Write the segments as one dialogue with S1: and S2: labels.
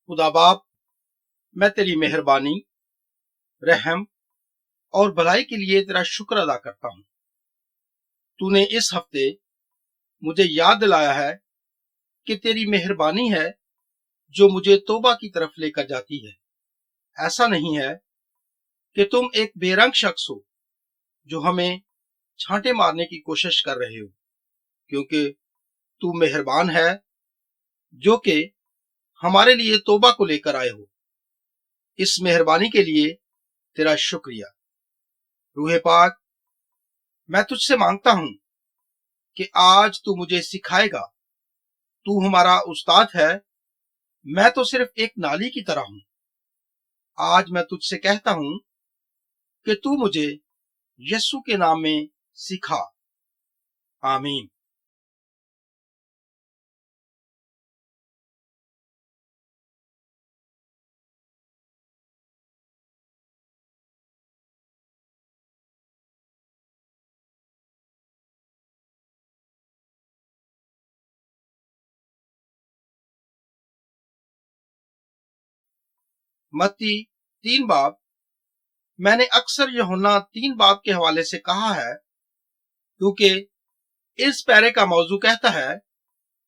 S1: खुदा बाप, मैं तेरी मेहरबानी, रहम और भलाई के लिए तेरा शुक्र अदा करता हूँ। तूने इस हफ्ते मुझे याद दिलाया है कि तेरी मेहरबानी है जो मुझे तौबा की तरफ लेकर जाती है। ऐसा नहीं है कि तुम एक बेरंग शख्स हो जो हमें छांटे मारने की कोशिश कर रहे हो, क्योंकि तू मेहरबान है जो कि हमारे लिए तौबा को लेकर आए हो। इस मेहरबानी के लिए तेरा शुक्रिया। रूहे पाक, मैं तुझसे मांगता हूं कि आज तू मुझे सिखाएगा। तू हमारा उस्ताद है, मैं तो सिर्फ एक नाली की तरह हूं। आज मैं तुझसे कहता हूं कि तू मुझे यीशु के नाम में सिखा। आमीन। मत्ती 3 बाब। मैंने अक्सर यूहन्ना 3 बाब के हवाले से कहा है, क्योंकि इस पैरे का मौजू कहता है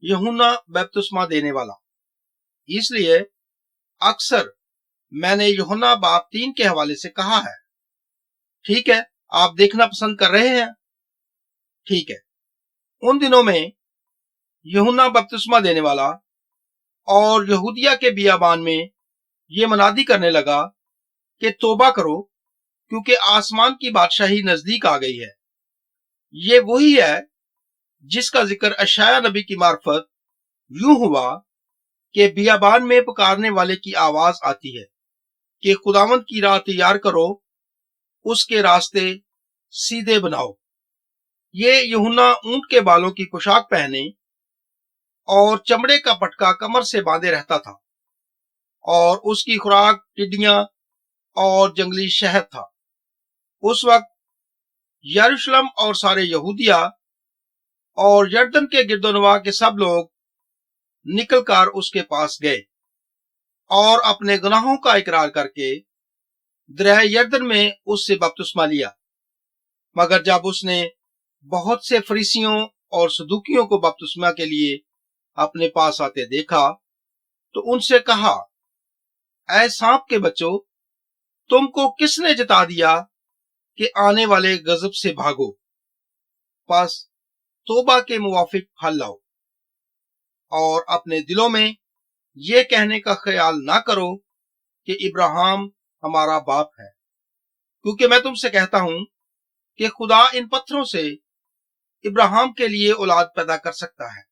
S1: यूहन्ना बपतिस्मा देने वाला। इसलिए अक्सर मैंने यूहन्ना बाब 3 के हवाले से कहा है। ठीक है, आप देखना पसंद कर रहे हैं? ठीक है। उन दिनों में यूहन्ना बपतिस्मा देने वाला और यहूदिया के बियाबान में ये मनादी करने लगा कि तौबा करो, क्योंकि आसमान की बादशाही नजदीक आ गई है। ये वही है जिसका जिक्र अशाया नबी की मार्फत यूं हुआ कि बियाबान में पुकारने वाले की आवाज आती है कि खुदावंद की राह तैयार करो, उसके रास्ते सीधे बनाओ। ये यूहन्ना ऊंट के बालों की पोशाक पहने और चमड़े का पटका कमर से बांधे रहता था, और उसकी खुराक टिड्डियां और जंगली शहद था। उस वक्त यरूशलेम और सारे यहूदिया और यरदन के गिरदोनवा के सब लोग निकलकर उसके पास गए और अपने गुनाहों का इकरार करके दरिया यरदन में उससे बपतिस्मा लिया। मगर जब उसने बहुत से फरीसियों और सदूकियों को बपतिस्मा के लिए अपने पास आते देखा, तो उनसे कहा, ऐ सांप के बच्चों, तुमको किसने जता दिया कि आने वाले गजब से भागो? बस तौबा के मुवाफिक फल लाओ और अपने दिलों में ये कहने का ख्याल ना करो कि इब्राहिम हमारा बाप है, क्योंकि मैं तुमसे कहता हूं कि खुदा इन पत्थरों से इब्राहिम के लिए औलाद पैदा कर सकता है।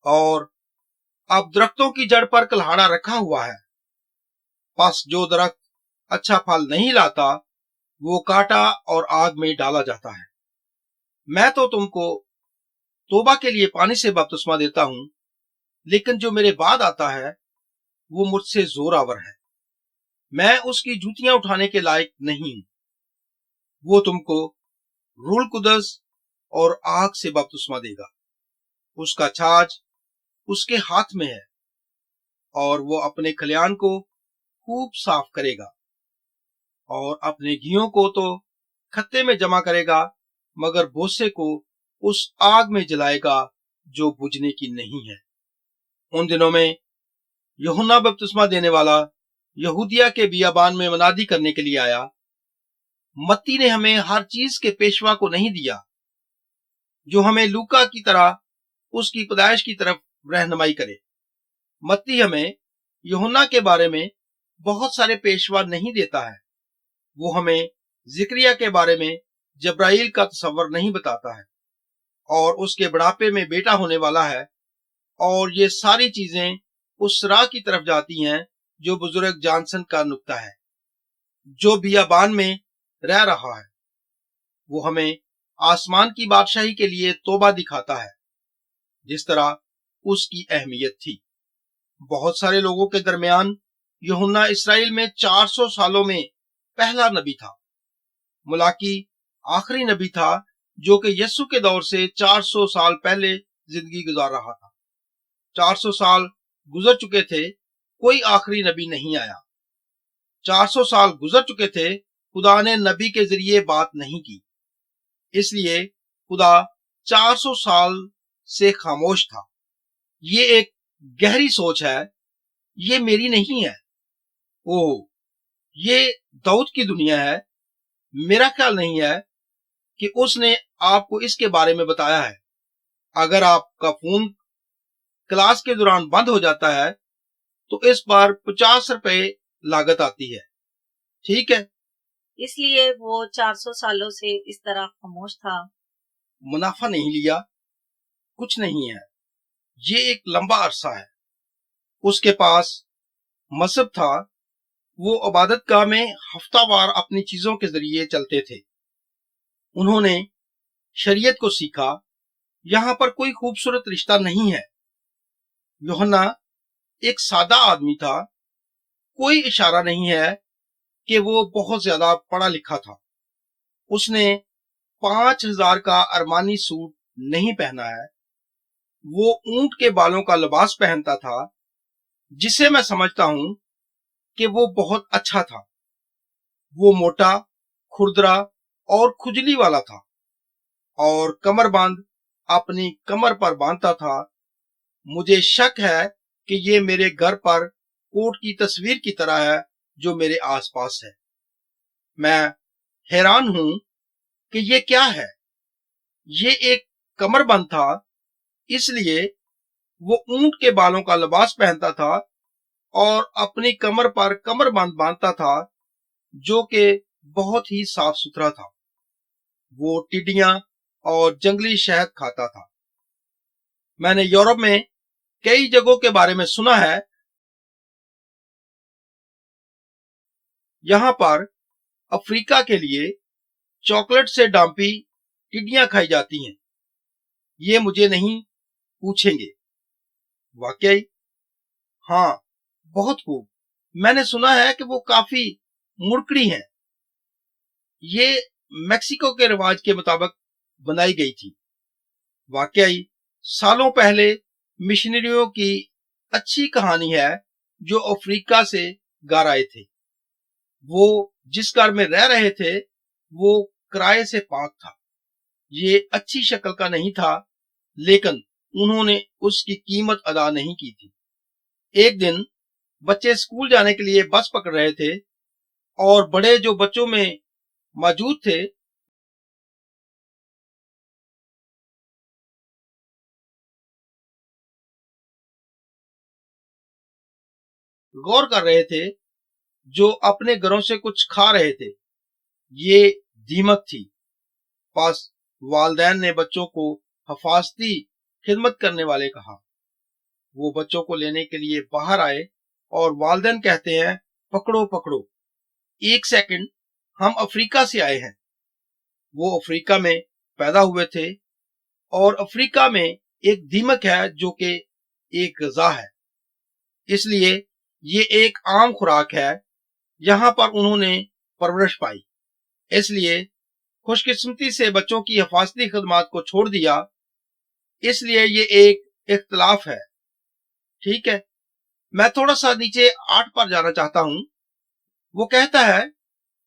S1: और अब दरख्तों की जड़ पर कुल्हाड़ा रखा हुआ है। बस जो दरख्त अच्छा फल नहीं लाता वो काटा और आग में डाला जाता है। मैं तो तुमको तौबा के लिए पानी से बपतिस्मा देता हूं, लेकिन जो मेरे बाद आता है वो मुझसे जोरावर है। मैं उसकी जूतियां उठाने के लायक नहीं हूं। वो तुमको रूह कुदस और आग से बपतिस्मा देगा। उसका छाछ उसके हाथ में है और वो अपने खलियान को खूब साफ करेगा और अपने घियों को तो खत्ते में जमा करेगा, मगर भूसे को उस आग में जलाएगा जो बुझने की नहीं है। उन दिनों में यूहन्ना बपतिस्मा देने वाला यहूदिया के बियाबान में मनादी करने के लिए आया। मत्ती ने हमें हर चीज के पेशवा को नहीं दिया, जो हमें लूका की तरह उसकी पैदाइश की तरफ रहनुमाई करे। मत्ती हमें यूहन्ना के बारे में बहुत सारे पेशवा नहीं देता है। वो हमें जिक्रिया के बारे में जब्राइल का तस्वर नहीं बताता है, और उसके बुढ़ापे में बेटा होने वाला है। और ये सारी चीजें उस राह की तरफ जाती हैं जो बुजुर्ग जानसन का नुक्ता है, जो बियाबान में रह रहा है। वो हमें आसमान की बादशाही के लिए तौबा दिखाता है, जिस तरह उसकी अहमियत थी। बहुत सारे लोगों के दरमियान यूहन्ना इसराइल में 400 सालों में पहला नबी था। मुलाकी आखिरी नबी था जो कि यीशु के दौर से 400 साल पहले जिंदगी गुजार रहा था। 400 साल गुजर चुके थे کوئی آخری نبی نہیں آیا۔ 400 سال گزر چکے تھے، خدا نے نبی کے ذریعے بات نہیں کی، اس لیے خدا 400 سال سے خاموش تھا۔ یہ ایک گہری سوچ ہے، یہ میری نہیں ہے۔ اوہ، یہ داؤد کی دنیا ہے۔ میرا خیال نہیں ہے کہ اس نے آپ کو اس کے بارے میں بتایا ہے۔ اگر آپ کا فون کلاس کے دوران بند ہو جاتا ہے تو اس پر 50 روپے لاگت آتی ہے، ٹھیک ہے؟
S2: اس لیے وہ 400 سالوں سے اس طرح خاموش تھا۔
S1: منافع نہیں لیا، کچھ نہیں ہے۔ یہ ایک لمبا عرصہ ہے۔ اس کے پاس مذہب تھا، وہ عبادت گاہ میں ہفتہ وار اپنی چیزوں کے ذریعے چلتے تھے۔ انہوں نے شریعت کو سیکھا۔ یہاں پر کوئی خوبصورت رشتہ نہیں ہے۔ یوحنا ایک سادہ آدمی تھا، کوئی اشارہ نہیں ہے کہ وہ بہت زیادہ پڑھا لکھا تھا۔ اس نے 5000 کا ارمانی سوٹ نہیں پہنا ہے۔ وہ اونٹ کے بالوں کا لباس پہنتا تھا، جسے میں سمجھتا ہوں کہ وہ بہت اچھا تھا۔ وہ موٹا، کھردرا اور کھجلی والا تھا، اور کمر بند اپنی کمر پر باندھتا تھا۔ مجھے شک ہے کہ یہ میرے گھر پر کوٹ کی تصویر کی طرح ہے جو میرے آس پاس ہے۔ میں حیران ہوں کہ یہ کیا ہے۔ یہ ایک کمر بند تھا، اس لیے وہ اونٹ کے بالوں کا لباس پہنتا تھا اور اپنی کمر پر کمر بند باندھتا تھا، جو کہ بہت ہی صاف ستھرا تھا۔ وہ ٹڈیاں اور جنگلی شہد کھاتا تھا۔ میں نے یورپ میں کئی جگہوں کے بارے میں سنا ہے۔ یہاں پر افریقہ کے لیے چاکلیٹ سے ڈانپی ٹڈیاں کھائی جاتی ہیں۔ یہ مجھے نہیں پوچھیں گے۔ واقعی؟ ہاں، بہت خوب۔ میں نے سنا ہے کہ وہ کافی مڑکڑی ہیں۔ یہ میکسیکو کے رواج کے مطابق بنائی گئی تھی۔ واقعی سالوں پہلے مشنریوں کی اچھی کہانی ہے جو افریقہ سے گھر آئے تھے۔ وہ جس گھر میں رہ رہے تھے وہ کرائے سے پاک تھا۔ یہ اچھی شکل کا نہیں تھا، لیکن انہوں نے اس کی قیمت ادا نہیں کی تھی۔ ایک دن بچے اسکول جانے کے لیے بس پکڑ رہے تھے، اور بڑے جو بچوں میں موجود تھے غور کر رہے تھے، جو اپنے گھروں سے کچھ کھا رہے تھے۔ یہ دیمک تھی۔ پس والدین نے بچوں کو حفاظتی خدمت کرنے والے کہا۔ وہ بچوں کو لینے کے لیے باہر آئے اور والدین کہتے ہیں، پکڑو پکڑو، ایک سیکنڈ، ہم افریقہ سے آئے ہیں۔ وہ افریقہ میں پیدا ہوئے تھے، اور افریقہ میں ایک دیمک ہے جو کہ ایک غذا ہے، اس لیے یہ ایک عام خوراک ہے۔ یہاں پر انہوں نے پرورش پائی، اس لیے خوش قسمتی سے بچوں کی حفاظتی خدمات کو چھوڑ دیا۔ اس لیے یہ ایک اختلاف ہے، ٹھیک ہے؟ میں تھوڑا سا نیچے 8 پر جانا چاہتا ہوں۔ وہ کہتا ہے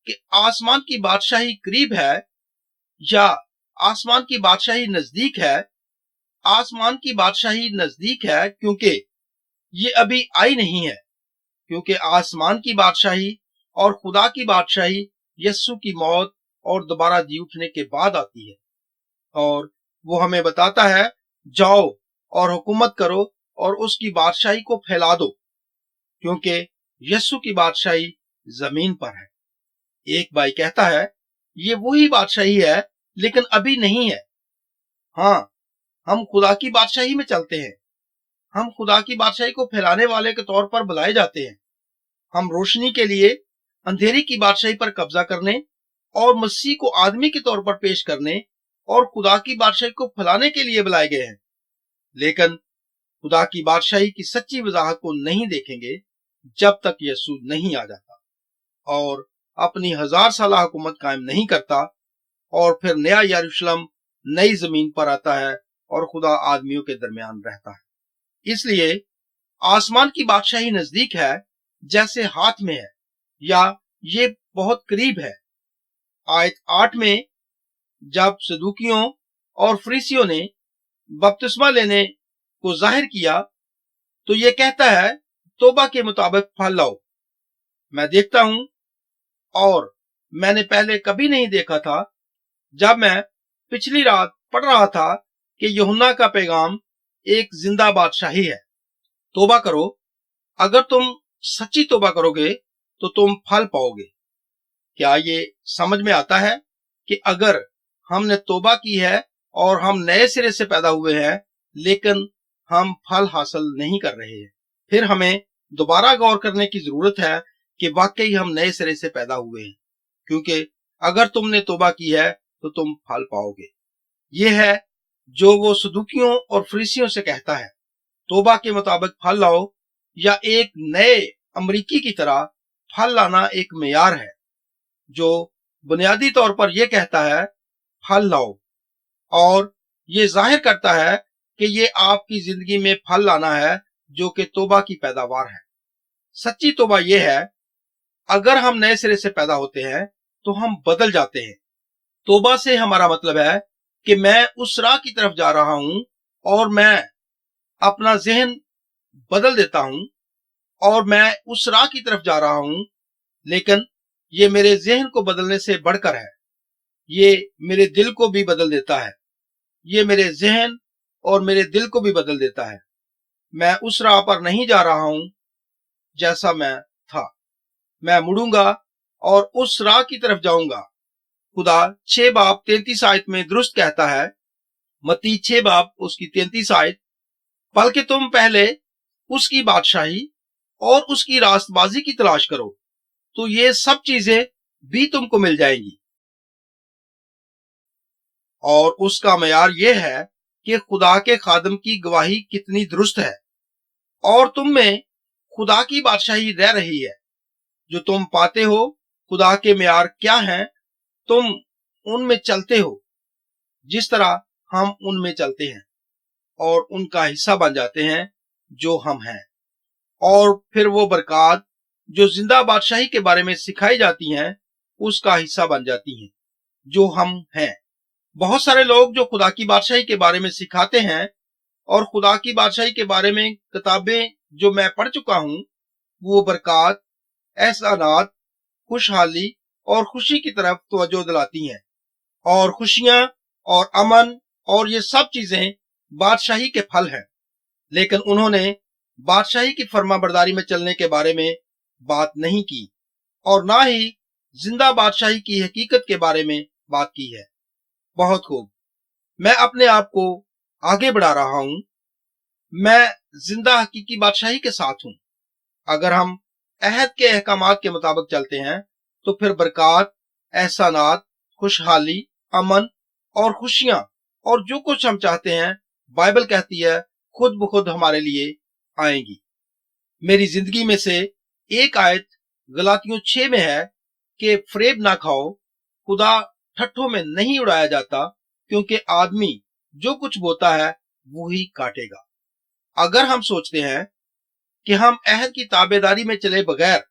S1: کہ آسمان کی بادشاہی قریب ہے، یا آسمان کی بادشاہی نزدیک ہے۔ آسمان کی بادشاہی نزدیک ہے کیونکہ یہ ابھی آئی نہیں ہے، کیونکہ آسمان کی بادشاہی اور خدا کی بادشاہی یسوع کی موت اور دوبارہ جی اٹھنے کے بعد آتی ہے۔ اور وہ ہمیں بتاتا ہے، جاؤ اور حکومت کرو اور اس کی بادشاہی کو پھیلا دو، کیونکہ یسوع کی بادشاہی زمین پر ہے۔ ایک بھائی کہتا ہے، یہ وہی بادشاہی ہے لیکن ابھی نہیں ہے۔ ہاں، ہم خدا کی بادشاہی میں چلتے ہیں۔ ہم خدا کی بادشاہی کو پھیلانے والے کے طور پر بلائے جاتے ہیں۔ ہم روشنی کے لیے اندھیری کی بادشاہی پر قبضہ کرنے اور مسیح کو آدمی کے طور پر پیش کرنے اور خدا کی بادشاہی کو پھیلانے کے لیے بلائے گئے ہیں، لیکن خدا کی بادشاہی کی سچی وضاحت کو نہیں دیکھیں گے جب تک یسوع نہیں آ جاتا اور اپنی 1000 سالہ حکومت قائم نہیں کرتا، اور پھر نیا یروشلم نئی زمین پر آتا ہے اور خدا آدمیوں کے درمیان رہتا ہے۔ اس لیے आसमान की बादशाही नजदीक है, जैसे हाथ में है, या ये बहुत करीब है। आयत 8 में जब सदूकियों और फरीसियों ने बपतिस्मा लेने को जाहिर किया तो ये कहता है तौबा के मुताबिक फल लाओ। मैं देखता हूं, और मैंने पहले कभी नहीं देखा था, जब मैं पिछली रात पढ़ रहा था कि यूहन्ना का पैगाम एक जिंदा बादशाही है। तौबा करो, अगर तुम सच्ची तौबा करोगे तो तुम फल पाओगे। क्या ये समझ में आता है कि अगर हमने तौबा की है और हम नए सिरे से पैदा हुए हैं, लेकिन हम फल हासिल नहीं कर रहे हैं, फिर हमें दोबारा गौर करने की जरूरत है कि वाकई हम नए सिरे से पैदा हुए हैं, क्योंकि अगर तुमने तौबा की है तो तुम फल पाओगे। ये है जो वो सदूकियों और फरीसियों से कहता है, तौबा के मुताबिक फल लाओ, या एक नए अमरीकी की तरह फल लाना एक मेयार है जो बुनियादी तौर पर यह कहता है फल लाओ, और ये जाहिर करता है कि ये आपकी जिंदगी में फल लाना है जो कि तौबा की पैदावार है। सच्ची तौबा ये है, अगर हम नए सिरे से पैदा होते हैं तो हम बदल जाते हैं। तौबा से हमारा मतलब है कि मैं उस राह की तरफ जा रहा हूं और मैं अपना जहन बदल देता हूं, और मैं उस राह की तरफ जा रहा हूं, लेकिन ये मेरे जहन को बदलने से बढ़कर है, ये मेरे दिल को भी बदल देता है। ये मेरे जहन और मेरे दिल को भी बदल देता है। मैं उस राह पर नहीं जा रहा हूं जैसा मैं था, मैं मुड़ूंगा और उस राह की तरफ जाऊंगा। खुदा 6 बाब 33 आयत में दुरुस्त कहता है, मत्ती 6 बाब उसकी 33 आयत, बल्कि तुम पहले उसकी बादशाही और उसकी रास्तबाजी की तलाश करो, तो ये सब चीजें भी तुमको मिल जाएंगी। और उसका मयार यह है कि खुदा के खादम की गवाही कितनी दुरुस्त है, और तुम में खुदा की बादशाही रह रही है। जो तुम पाते हो, खुदा के मयार क्या हैं, तुम उनमें चलते हो जिस तरह हम उनमें चलते हैं, और उनका हिस्सा बन जाते हैं जो हम हैं। और फिर वो बरकत जो जिंदा बादशाही के बारे में सिखाई जाती हैं, उसका हिस्सा बन जाती हैं जो हम हैं। बहुत सारे लोग जो खुदा की बादशाही के बारे में सिखाते हैं, और खुदा की बादशाही के बारे में किताबें जो मैं पढ़ चुका हूं, वो बरकत, एहसानात, खुशहाली और खुशी की तरफ तवज्जो दिलाती हैं। और खुशियां और अमन और ये सब चीजें बादशाही के फल हैं, लेकिन उन्होंने बादशाही की फर्माबरदारी में चलने के बारे में बात नहीं की, और ना ही जिंदा बादशाही की हकीकत के बारे में बात की है। बहुत खूब, मैं अपने आप को आगे बढ़ा रहा हूं। मैं जिंदा हकीकी बादशाही के साथ हूं। अगर हम अहद के अहकामात के मुताबिक चलते हैं तो फिर बरकत, एहसानात, खुशहाली, अमन और खुशियां और जो कुछ हम चाहते हैं, बाइबल कहती है, खुद ब खुद हमारे लिए आएंगी। मेरी जिंदगी में से एक आयत गलातियों 6 में है कि फरेब ना खाओ, खुदा ठट्ठों में नहीं उड़ाया जाता, क्योंकि आदमी जो कुछ बोता है वो ही काटेगा। अगर हम सोचते हैं कि हम अहद की ताबेदारी में चले बगैर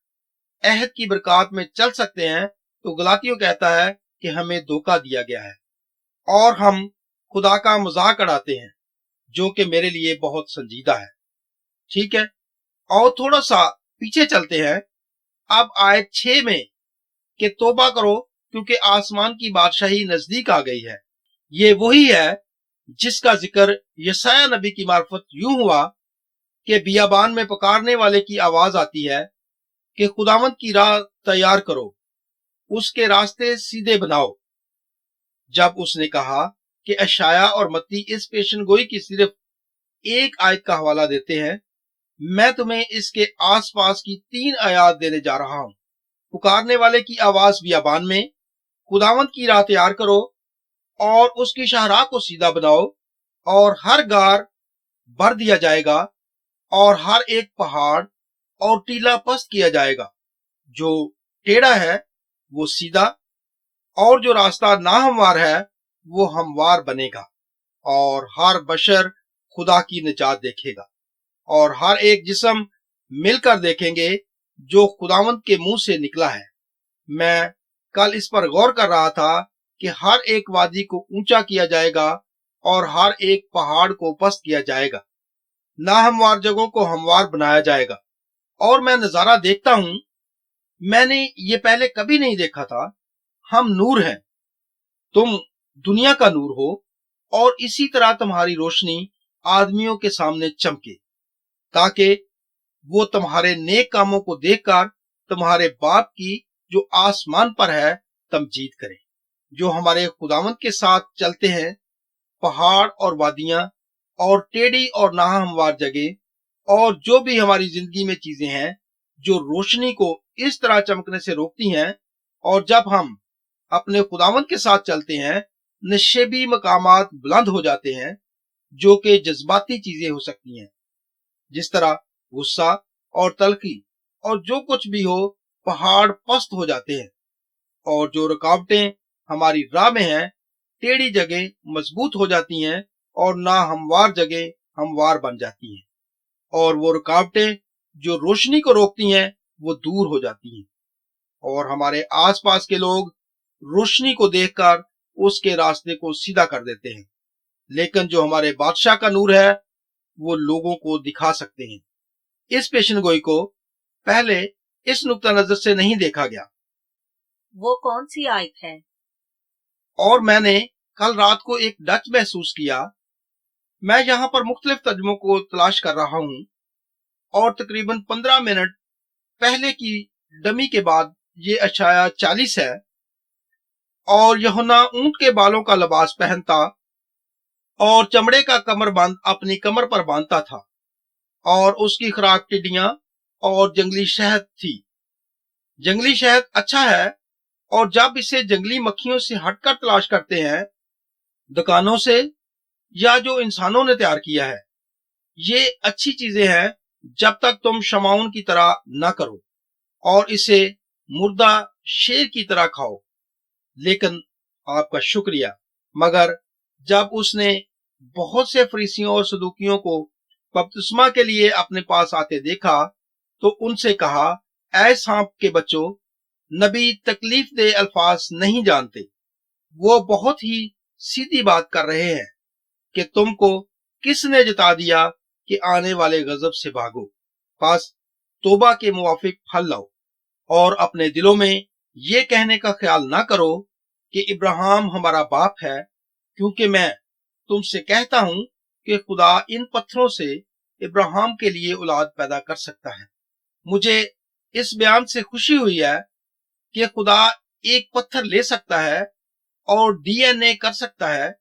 S1: अहद की बरकत में चल सकते हैं, तो गलातियों कहता है कि हमें धोखा दिया गया है, और हम खुदा का मजाक उड़ाते हैं, जो कि मेरे लिए बहुत संजीदा है। ठीक है, और थोड़ा सा पीछे चलते हैं। अब आयत 6 में कि तौबा करो क्योंकि आसमान की बादशाही नजदीक आ गई है। ये वही है जिसका जिक्र यशायाह नबी की मार्फत यूं हुआ कि बियाबान में पुकारने वाले की आवाज आती है कि खुदावंद की राह तैयार करो, उसके रास्ते सीधे बनाओ। जब उसने कहा कि यशायाह और मत्ती इस पेशन गोई की सिर्फ एक आयत का हवाला देते हैं, मैं तुम्हें इसके आसपास की 3 आयत देने जा रहा हूं। पुकारने वाले की आवाज बियाबान में, खुदावंद की राह तैयार करो और उसकी शाहराह को सीधा बनाओ, और हर गार भर दिया जाएगा और हर एक पहाड़ और टीला पस्त किया जाएगा। जो टेढ़ा है वो सीधा, और जो रास्ता नाहमवार है वो हमवार बनेगा, और हर बशर खुदा की निजात देखेगा। اور ہر ایک جسم مل کر دیکھیں گے جو خداوند کے منہ سے نکلا ہے۔ میں کل اس پر غور کر رہا تھا کہ ہر ایک وادی کو اونچا کیا جائے گا اور ہر ایک پہاڑ کو پست کیا جائے گا، ناہموار جگہوں کو ہموار بنایا جائے گا۔ اور میں نظارہ دیکھتا ہوں، میں نے یہ پہلے کبھی نہیں دیکھا تھا۔ ہم نور ہیں، تم دنیا کا نور ہو، اور اسی طرح تمہاری روشنی آدمیوں کے سامنے چمکے، تاکہ وہ تمہارے نیک کاموں کو دیکھ کر تمہارے باپ کی جو آسمان پر ہے تمجید کریں۔ جو ہمارے خداوند کے ساتھ چلتے ہیں، پہاڑ اور وادیاں اور ٹیڑھی اور ناہموار جگہ اور جو بھی ہماری زندگی میں چیزیں ہیں جو روشنی کو اس طرح چمکنے سے روکتی ہیں، اور جب ہم اپنے خداوند کے ساتھ چلتے ہیں، نشیبی مقامات بلند ہو جاتے ہیں، جو کہ جذباتی چیزیں ہو سکتی ہیں، جس طرح غصہ اور تلخی اور جو کچھ بھی ہو، پہاڑ پست ہو جاتے ہیں، اور جو رکاوٹیں ہماری راہ میں ہیں، ٹیڑھی جگہ مضبوط ہو جاتی ہیں اور ناہموار جگہ ہموار بن جاتی ہیں، اور وہ رکاوٹیں جو روشنی کو روکتی ہیں وہ دور ہو جاتی ہیں، اور ہمارے آس پاس کے لوگ روشنی کو دیکھ کر اس کے راستے کو سیدھا کر دیتے ہیں۔ لیکن جو ہمارے بادشاہ کا نور ہے وہ لوگوں کو دکھا سکتے ہیں۔ اس پیشن گوئی کو پہلے اس نقطہ نظر سے نہیں دیکھا گیا۔
S2: وہ کون سی آیت ہے؟
S1: اور میں نے کل رات کو ایک ڈچ محسوس کیا۔ میں یہاں پر مختلف ترجموں کو تلاش کر رہا ہوں، اور تقریباً 15 منٹ پہلے کی ڈمی کے بعد یہ اشعیا 40 ہے۔ اور یوحنا اونٹ کے بالوں کا لباس پہنتا اور چمڑے کا کمر بند اپنی کمر پر باندھتا تھا، اور اس کی خوراک ٹڈیاں اور جنگلی شہد تھی۔ جنگلی شہد اچھا ہے، اور جب اسے جنگلی مکھیوں سے ہٹ کر تلاش کرتے ہیں، دکانوں سے یا جو انسانوں نے تیار کیا ہے، یہ اچھی چیزیں ہیں جب تک تم شمعون کی طرح نہ کرو اور اسے مردہ شیر کی طرح کھاؤ۔ لیکن آپ کا شکریہ، مگر جب اس نے بہت سے فریسیوں اور صدوقیوں کو بپتسمہ کے لیے اپنے پاس آتے دیکھا تو ان سے کہا، اے سانپ کے بچوں، نبی تکلیف دہ الفاظ نہیں جانتے۔ وہ بہت ہی سیدھی بات کر رہے ہیں کہ تم کو کس نے جتا دیا کہ آنے والے غضب سے بھاگو۔ پس توبہ کے موافق پھل لاؤ، اور اپنے دلوں میں یہ کہنے کا خیال نہ کرو کہ ابراہیم ہمارا باپ ہے، کیونکہ میں تم سے کہتا ہوں کہ خدا ان پتھروں سے ابراہیم کے لیے اولاد پیدا کر سکتا ہے۔ مجھے اس بیان سے خوشی ہوئی ہے کہ خدا ایک پتھر لے سکتا ہے اور ڈی این اے کر سکتا ہے۔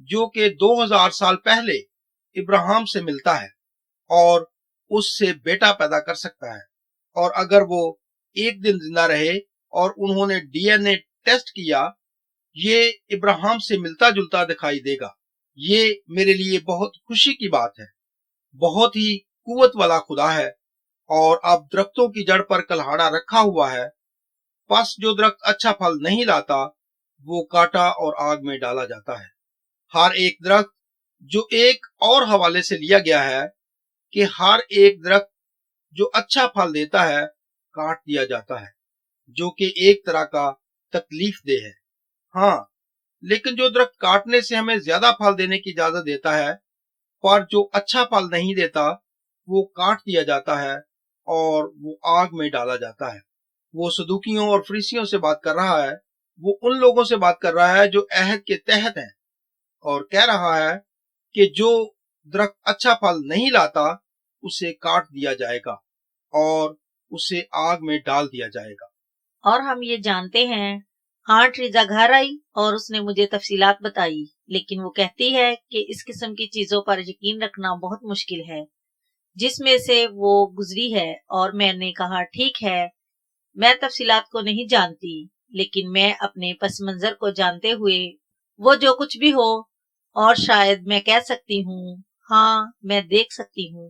S1: جو کہ 2000 سال پہلے ابراہیم سے ملتا ہے اور اس سے بیٹا پیدا کر سکتا ہے، اور اگر وہ ایک دن زندہ رہے اور انہوں نے ڈی این اے ٹیسٹ کیا، یہ ابراہیم سے ملتا جلتا دکھائی دے گا۔ یہ میرے لیے بہت خوشی کی بات ہے۔ بہت ہی قوت والا خدا ہے، اور اب درختوں کی جڑ پر کلہاڑا رکھا ہوا ہے۔ پس جو درخت اچھا پھل نہیں لاتا وہ کاٹا اور آگ میں ڈالا جاتا ہے۔ ہر ایک درخت جو ایک اور حوالے سے لیا گیا ہے کہ ہر ایک درخت جو اچھا پھل دیتا ہے کاٹ دیا جاتا ہے، جو کہ ایک طرح کا تکلیف دہ ہے۔ ہاں، لیکن جو درخت کاٹنے سے ہمیں زیادہ پھل دینے کی اجازت دیتا ہے، پر جو اچھا پھل نہیں دیتا وہ کاٹ دیا جاتا ہے اور وہ آگ میں ڈالا جاتا ہے۔ وہ صدوقیوں اور فریسیوں سے بات کر رہا ہے، وہ ان لوگوں سے بات کر رہا ہے جو عہد کے تحت ہیں، اور کہہ رہا ہے کہ جو درخت اچھا پھل نہیں لاتا اسے کاٹ دیا جائے گا اور اسے آگ میں ڈال دیا جائے گا۔
S2: اور ہم یہ جانتے ہیں، آنٹ ریزا گھر آئی اور اس نے مجھے تفصیلات بتائی، لیکن وہ کہتی ہے کہ اس قسم کی چیزوں پر یقین رکھنا بہت مشکل ہے جس میں سے وہ گزری ہے، اور میں نے کہا ٹھیک ہے، میں تفصیلات کو نہیں جانتی، لیکن میں اپنے پس منظر کو جانتے ہوئے وہ جو کچھ بھی ہو، اور شاید میں کہہ سکتی ہوں ہاں میں دیکھ سکتی ہوں۔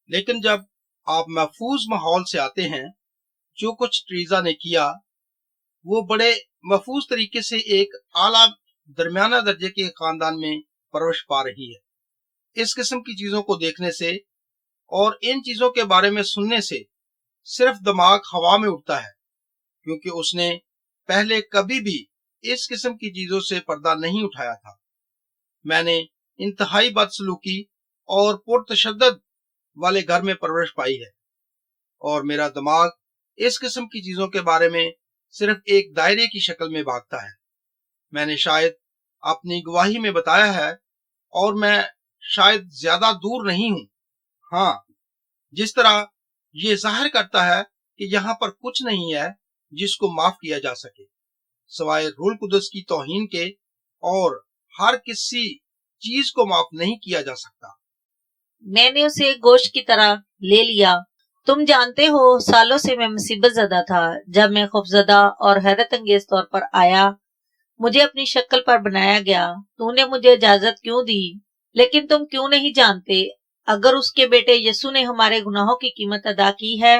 S1: لیکن جب آپ محفوظ ماحول سے آتے ہیں، جو کچھ ٹریزا نے کیا وہ بڑے محفوظ طریقے سے ایک اعلیٰ درمیانہ درجے کے خاندان میں پرورش پا رہی ہے۔ اس قسم کی چیزوں کو دیکھنے سے اور ان چیزوں کے بارے میں سننے سے صرف دماغ ہوا میں اٹھتا ہے، کیونکہ اس نے پہلے کبھی بھی اس قسم کی چیزوں سے پردہ نہیں اٹھایا تھا۔ میں نے انتہائی بدسلوکی اور پرتشدد والے گھر میں پرورش پائی ہے، اور میرا دماغ اس قسم کی چیزوں کے بارے میں صرف ایک دائرے کی شکل میں بھاگتا ہے۔ میں نے شاید اپنی گواہی میں بتایا ہے، اور میں شاید زیادہ دور نہیں ہوں۔ ہاں، جس طرح یہ ظاہر کرتا ہے کہ یہاں پر کچھ نہیں ہے جس کو معاف کیا جا سکے سوائے روح القدس کی توہین کے، اور ہر کسی چیز کو معاف نہیں کیا جا سکتا۔
S2: میں نے اسے گوشت کی طرح لے لیا۔ تم جانتے ہو سالوں سے میں مصیبت زدہ تھا۔ جب میں خوفزدہ اور حیرت انگیز طور پر آیا، مجھے اپنی شکل پر بنایا گیا۔ تو نے مجھے اجازت کیوں دی؟ لیکن تم کیوں نہیں جانتے؟ اگر اس کے بیٹے یسوع نے ہمارے گناہوں کی قیمت ادا کی ہے،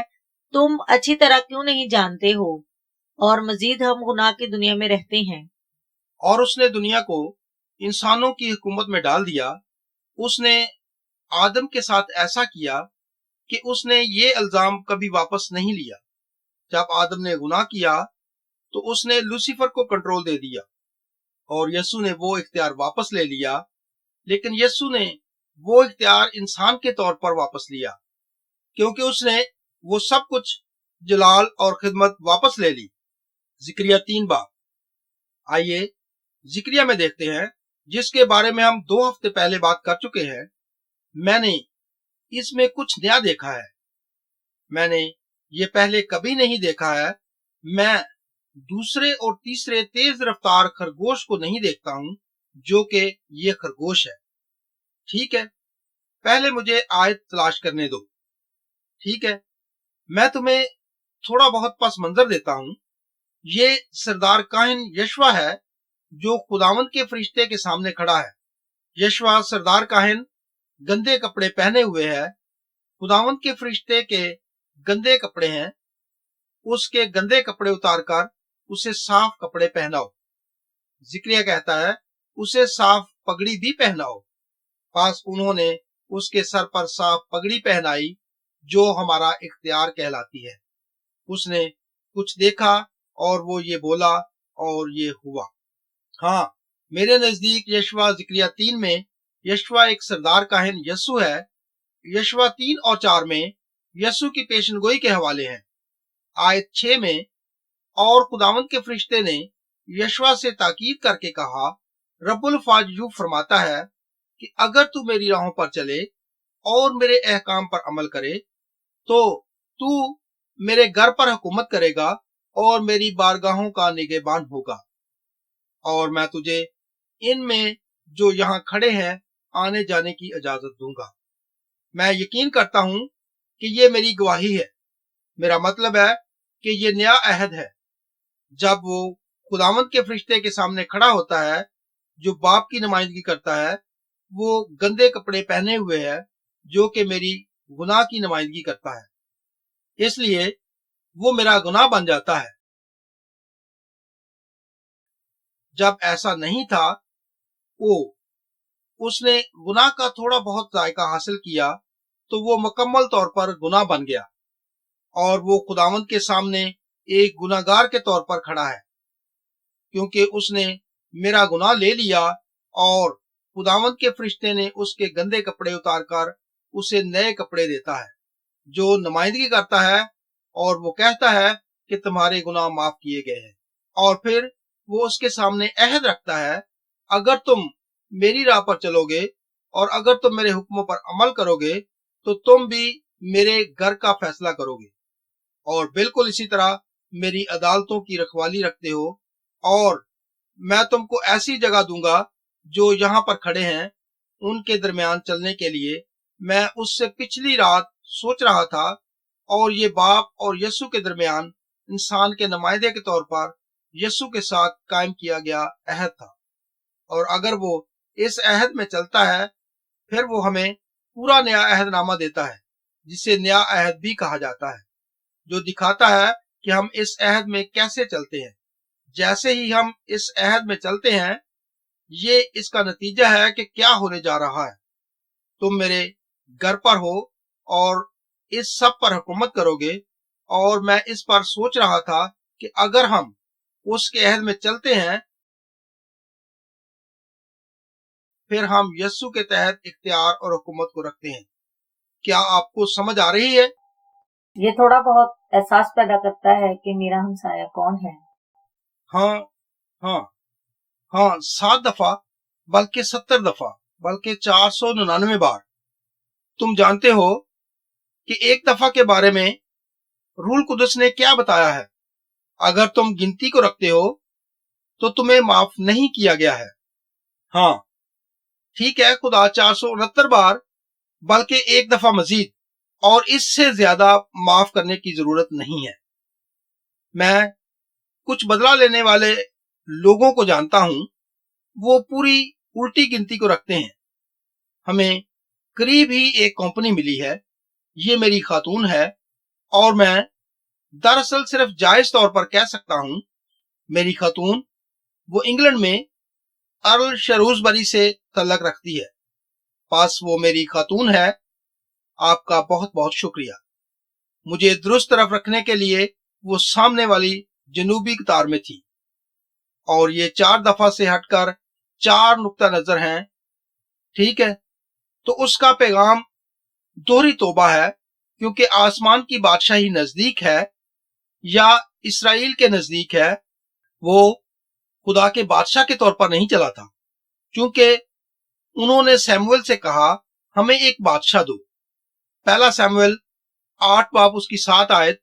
S2: تم اچھی طرح کیوں نہیں جانتے ہو؟ اور مزید ہم گناہ کی دنیا میں رہتے ہیں۔
S1: اور اس نے دنیا کو انسانوں کی حکومت میں ڈال دیا۔ اس نے آدم کے ساتھ ایسا کیا کہ اس نے یہ الزام کبھی واپس نہیں لیا۔ جب آدم نے گناہ کیا تو اس نے لوسیفر کو کنٹرول دے دیا، اور یسوع نے وہ اختیار واپس لے لیا، لیکن یسوع نے وہ اختیار انسان کے طور پر واپس لیا، کیونکہ اس نے وہ سب کچھ جلال اور خدمت واپس لے لی۔ ذکریہ 3 باب۔ آئیے ذکریہ میں دیکھتے ہیں، جس کے بارے میں ہم 2 ہفتے پہلے بات کر چکے ہیں۔ میں نے اس میں کچھ نیا دیکھا ہے۔ میں نے یہ پہلے کبھی نہیں دیکھا ہے۔ میں دوسرے اور تیسرے تیز رفتار خرگوش کو نہیں دیکھتا ہوں، جو کہ یہ خرگوش ہے۔ ٹھیک ہے، پہلے مجھے آیت تلاش کرنے دو۔ ٹھیک ہے، میں تمہیں تھوڑا بہت پس منظر دیتا ہوں۔ یہ سردار کاہن یشوا ہے جو خداوند کے فرشتے کے سامنے کھڑا ہے۔ یشوا سردار کاہن گندے کپڑے پہنے ہوئے ہے۔ خداوند کے فرشتے کے گندے کپڑے ہیں۔ اس کے گندے کپڑے اتار کر اسے صاف کپڑے پہناؤ۔ ذکریہ کہتا ہے اسے صاف پگڑی بھی پہناؤ۔ پاس انہوں نے اس کے سر پر صاف پگڑی پہنائی جو ہمارا اختیار کہلاتی ہے۔ اس نے کچھ دیکھا اور وہ یہ بولا اور یہ ہوا۔ ہاں، میرے نزدیک یشوا ذکریہ 3 میں یشوا ایک سردار کاہن یسوع ہے۔ یشوا 3 اور 4 میں یسوع کی پیشن گوئی کے حوالے ہیں۔ آیت 6 میں اور خداوند کے فرشتے نے یشوا سے تاکید کر کے کہا، رب الفاظ یوں فرماتا ہے کہ اگر تو میری راہوں پر چلے اور میرے احکام پر عمل کرے تو میرے گھر پر حکومت کرے گا اور میری بارگاہوں کا نگہبان ہوگا، اور میں تجھے ان میں جو یہاں کھڑے ہیں آنے جانے کی اجازت دوں گا۔ میں یقین کرتا ہوں کہ یہ میری گواہی ہے۔ میرا مطلب ہے کہ یہ نیا عہد ہے۔ جب وہ خداوند کے فرشتے کے سامنے کھڑا ہوتا ہے جو باپ کی نمائندگی کرتا ہے، وہ گندے کپڑے پہنے ہوئے ہے جو کہ میری گناہ کی نمائندگی کرتا ہے، اس لیے وہ میرا گناہ بن جاتا ہے۔ جب ایسا نہیں تھا، اس نے گناہ کا تھوڑا بہت ذائقہ حاصل کیا تو وہ مکمل طور پر گناہ بن گیا، اور وہ خداوند کے سامنے ایک گناہگار کے طور پر کھڑا ہے، کیونکہ اس نے میرا گناہ لے لیا، اور خداوند کے فرشتے نے اس کے گندے کپڑے اتار کر اسے نئے کپڑے دیتا ہے جو نمائندگی کرتا ہے، اور وہ کہتا ہے کہ تمہارے گناہ معاف کیے گئے ہیں۔ اور پھر وہ اس کے سامنے عہد رکھتا ہے، اگر تم میری راہ پر چلو گے اور اگر تم میرے حکموں پر عمل کرو گے تو تم بھی میرے گھر کا فیصلہ کرو گے، اور بالکل اسی طرح میری عدالتوں کی رکھوالی رکھتے ہو، اور میں تم کو ایسی جگہ دوں گا جو یہاں پر کھڑے ہیں ان کے درمیان چلنے کے لیے۔ میں اس سے پچھلی رات سوچ رہا تھا، اور یہ باپ اور یسوع کے درمیان انسان کے نمائندے کے طور پر यीशु के साथ कायम किया गया अहद था, और अगर वो इस अहद में चलता है फिर वो हमें पूरा नया अहदनामा देता है, जिसे नया अहद भी कहा जाता है, जो दिखाता है कि हम इस अहद में कैसे चलते हैं। जैसे ही हम इस अहद में चलते हैं, ये इसका नतीजा है कि क्या होने जा रहा है। तुम मेरे घर पर हो और इस सब पर हुकूमत करोगे, और मैं इस पर सोच रहा था कि अगर हम उसके अहद में चलते हैं फिर हम यस्सु के तहत इख्तियार और हुकूमत को रखते हैं। क्या आपको समझ आ रही है?
S2: ये थोड़ा बहुत एहसास पैदा करता है कि मेरा हमसाया कौन है।
S1: हाँ हाँ हाँ, 7 दफा, बल्कि 70 दफा, बल्कि 499 बार। तुम जानते हो कि एक दफा के बारे में रूल कुदस ने क्या बताया है? अगर तुम गिनती को रखते हो तो तुम्हें माफ नहीं किया गया है। हाँ ठीक है, खुदा 469 बार, बल्कि एक दफा मजीद, और इससे ज्यादा माफ करने की जरूरत नहीं है। मैं कुछ बदला लेने वाले लोगों को जानता हूं, वो पूरी उल्टी गिनती को रखते हैं। हमें करीब ही एक कंपनी मिली है, ये मेरी खातून है, और मैं दरअसल सिर्फ जायज तौर पर कह सकता हूं मेरी खातून, वो इंग्लैंड में अर्ल शरूसबरी से तल्लक रखती है। पास वो मेरी खातून है। आपका बहुत बहुत शुक्रिया। मुझे दुरुस्त तरफ रखने के लिए वो सामने वाली जनूबी कतार में थी, और ये 4 दफा से हटकर 4 नुक्ता नजर हैं। ठीक है, तो उसका पैगाम दोहरी तौबा है, क्योंकि आसमान की बादशाही नजदीक है, या इसराइल के नजदीक है। वो खुदा के बादशाह के तौर पर नहीं चला था, क्योंकि उन्होंने सैमुअल से कहा हमें एक बादशाह दो। पहला सैमुअल 8 बाब उसकी 7 आयत।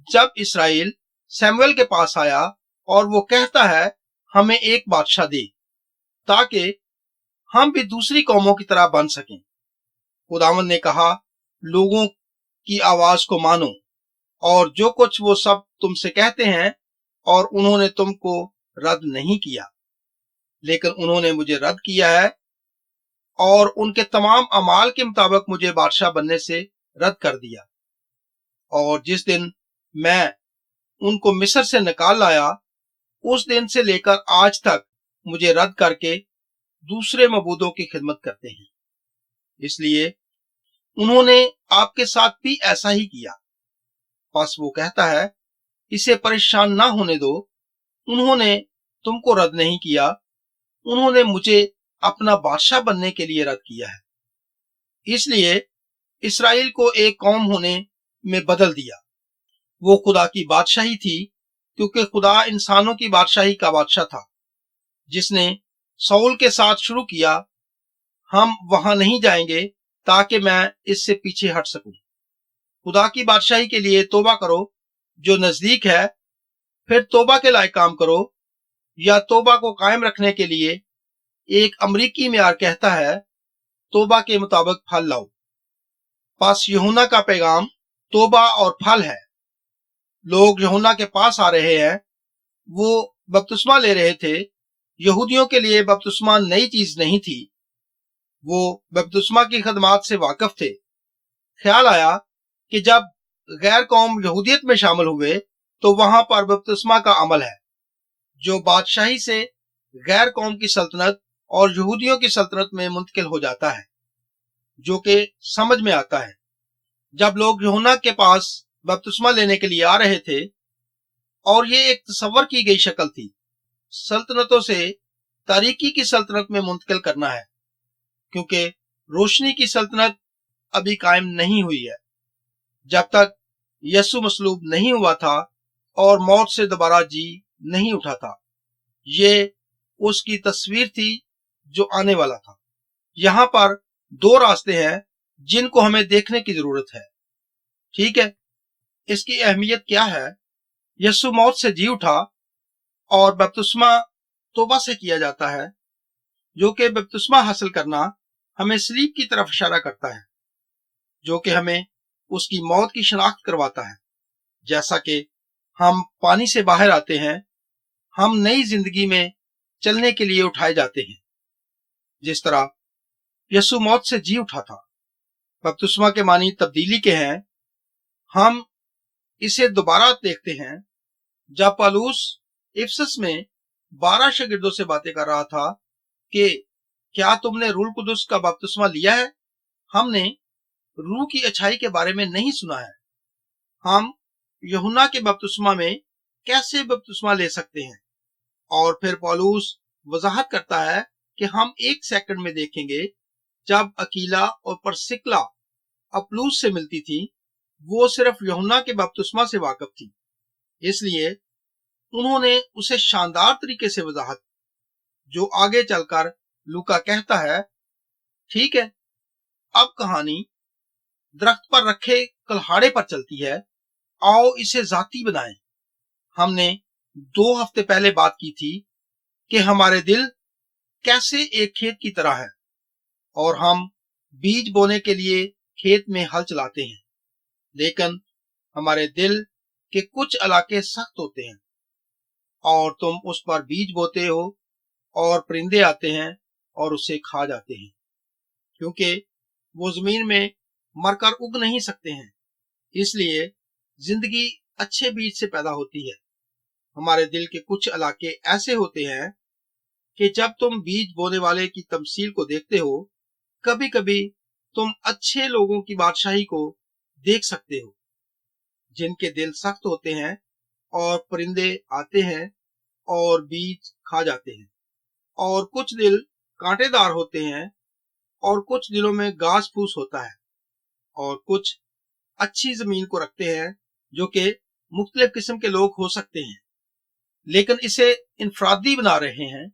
S1: जब इसराइल सैमुअल के पास आया और वो कहता है हमें एक बादशाह दे, ताकि हम भी दूसरी कौमों की तरह बन सकें। खुदावंद ने कहा लोगों की आवाज को मानो, और जो कुछ वो सब तुमसे कहते हैं, और उन्होंने तुमको रद्द नहीं किया, लेकिन उन्होंने मुझे रद्द किया है, और उनके तमाम अमाल के मुताबिक मुझे बादशाह बनने से रद्द कर दिया। और जिस दिन मैं उनको मिस्र से निकाल लाया, उस दिन से लेकर आज तक मुझे रद्द करके दूसरे मबूदों की खिदमत करते हैं। इसलिए उन्होंने आपके साथ भी ऐसा ही किया। बस वो कहता है इसे परेशान ना होने दो। उन्होंने तुमको रद्द नहीं किया, उन्होंने मुझे अपना बादशाह बनने के लिए रद्द किया है। इसलिए इसराइल को एक कौम होने में बदल दिया। वो खुदा की बादशाही थी, क्योंकि खुदा इंसानों की बादशाही का बादशाह था। जिसने सऊल के साथ शुरू किया, हम वहां नहीं जाएंगे ताकि मैं इससे पीछे हट सकूं। खुदा की बादशाही के लिए तौबा करो जो नजदीक है, फिर तौबा के लायक काम करो, या तौबा को कायम रखने के लिए एक अमरीकी म्यार कहता है तौबा के मुताबिक फल लाओ। पास यूहन्ना का पैगाम तौबा और फल है। लोग यूहन्ना के पास आ रहे हैं, वो बपतिस्मा ले रहे थे। यहूदियों के लिए बपतिस्मा नई चीज नहीं थी, वो बपतिस्मा की खदमात से वाकिफ थे। ख्याल आया कि जब गैर कौम यहूदियत में शामिल हुए तो वहां पर बपतिस्मा का अमल है, जो बादशाही से गैर कौम की सल्तनत और यहूदियों की सल्तनत में मुंतकिल हो जाता है, जो कि समझ में आता है। जब लोग यूहन्ना के पास बपतिस्मा लेने के लिए आ रहे थे, और ये एक तस्वर की गई शक्ल थी, सल्तनतों से तारीकी की सल्तनत में मुंतकिल करना है, क्योंकि रोशनी की सल्तनत अभी कायम नहीं हुई है। जब तक यीशु मसलूब नहीं हुआ था और मौत से दोबारा जी नहीं उठा था। ये उसकी तस्वीर थी जो आने वाला था। यहाँ पर 2 रास्ते हैं जिनको हमें देखने की जरूरत है। ठीक है, इसकी अहमियत क्या है? यीशु मौत से जी उठा, और बपतिस्मा तौबा से किया जाता है, जो कि बपतिस्मा हासिल करना हमें सलीब की तरफ इशारा करता है, जो कि हमें उसकी मौत की शनाख्त करवाता है। जैसा कि हम पानी से बाहर आते हैं हम नई जिंदगी में चलने के लिए उठाए जाते हैं। जिस तरह यीशु मौत से जी उठा था, बपतिस्मा के मानी तब्दीली के हैं। हम इसे दोबारा देखते हैं जब पौलुस इफिसस में 12 शागिर्दों से बातें कर रहा था कि क्या तुमने रूह कुदुस का बपतिस्मा लिया है? हमने रूह की अच्छाई के बारे में नहीं सुना है। हम यूहन्ना के बपतिस्मा में कैसे बपतिस्मा ले सकते हैं? और फिर पौलुस वजाहत करता है कि हम 1 सेकंड में देखेंगे जब अकीला और परसिकला अप्लूस से मिलती थी, वो सिर्फ यूहन्ना के बपतिस्मा से वाकिफ थी, इसलिए उन्होंने उसे शानदार तरीके से वजाहत, जो आगे चलकर लूका कहता है, ठीक है, अब कहानी दरख्त पर रखे कल्हाड़े पर चलती है, आओ इसे जाती बनाएं। हमने 2 हफ्ते पहले बात की थी कि हमारे दिल कैसे एक खेत की तरह है और हम बीज बोने के लिए खेत में हल चलाते हैं, लेकिन हमारे दिल के कुछ इलाके सख्त होते हैं और तुम उस पर बीज बोते हो और परिंदे आते हैं और उसे खा जाते हैं, क्योंकि वो जमीन में मरकर उग नहीं सकते हैं। इसलिए जिंदगी अच्छे बीज से पैदा होती है। हमारे दिल के कुछ इलाके ऐसे होते हैं कि जब तुम बीज बोने वाले की तमसील को देखते हो, कभी कभी तुम अच्छे लोगों की बादशाही को देख सकते हो, जिनके दिल सख्त होते हैं और परिंदे आते हैं और बीज खा जाते हैं। और कुछ दिल कांटेदार होते हैं और कुछ दिलों में घास फूस होता है और कुछ अच्छी जमीन को रखते हैं, जो कि मुख्तलिफ किस्म के लोग हो सकते हैं, लेकिन इसे इनफरादी बना रहे हैं।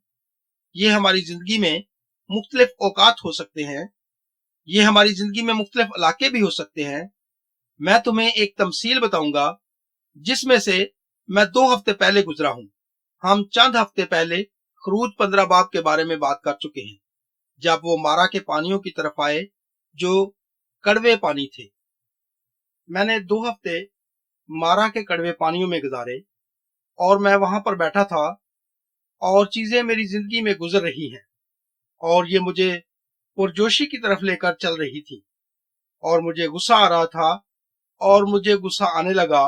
S1: ये हमारी जिंदगी में मुख्तलिफ औकात हो सकते हैं, ये हमारी जिंदगी में मुख्तलिफ इलाके भी हो सकते हैं। मैं तुम्हें एक तमसील बताऊंगा जिसमें से मैं 2 हफ्ते पहले गुजरा हूं। हम चंद हफ्ते पहले खरूज 15 बाब के बारे में बात कर चुके हैं, जब वो मारा के पानियों की तरफ आए जो कड़वे पानी थे। मैंने 2 हफ्ते मारा के कड़वे पानियों में गुजारे और मैं वहां पर बैठा था और चीजें मेरी जिंदगी में गुजर रही हैं और ये मुझे पुरजोशी की तरफ लेकर चल रही थी और मुझे गुस्सा आ रहा था और मुझे गुस्सा आने लगा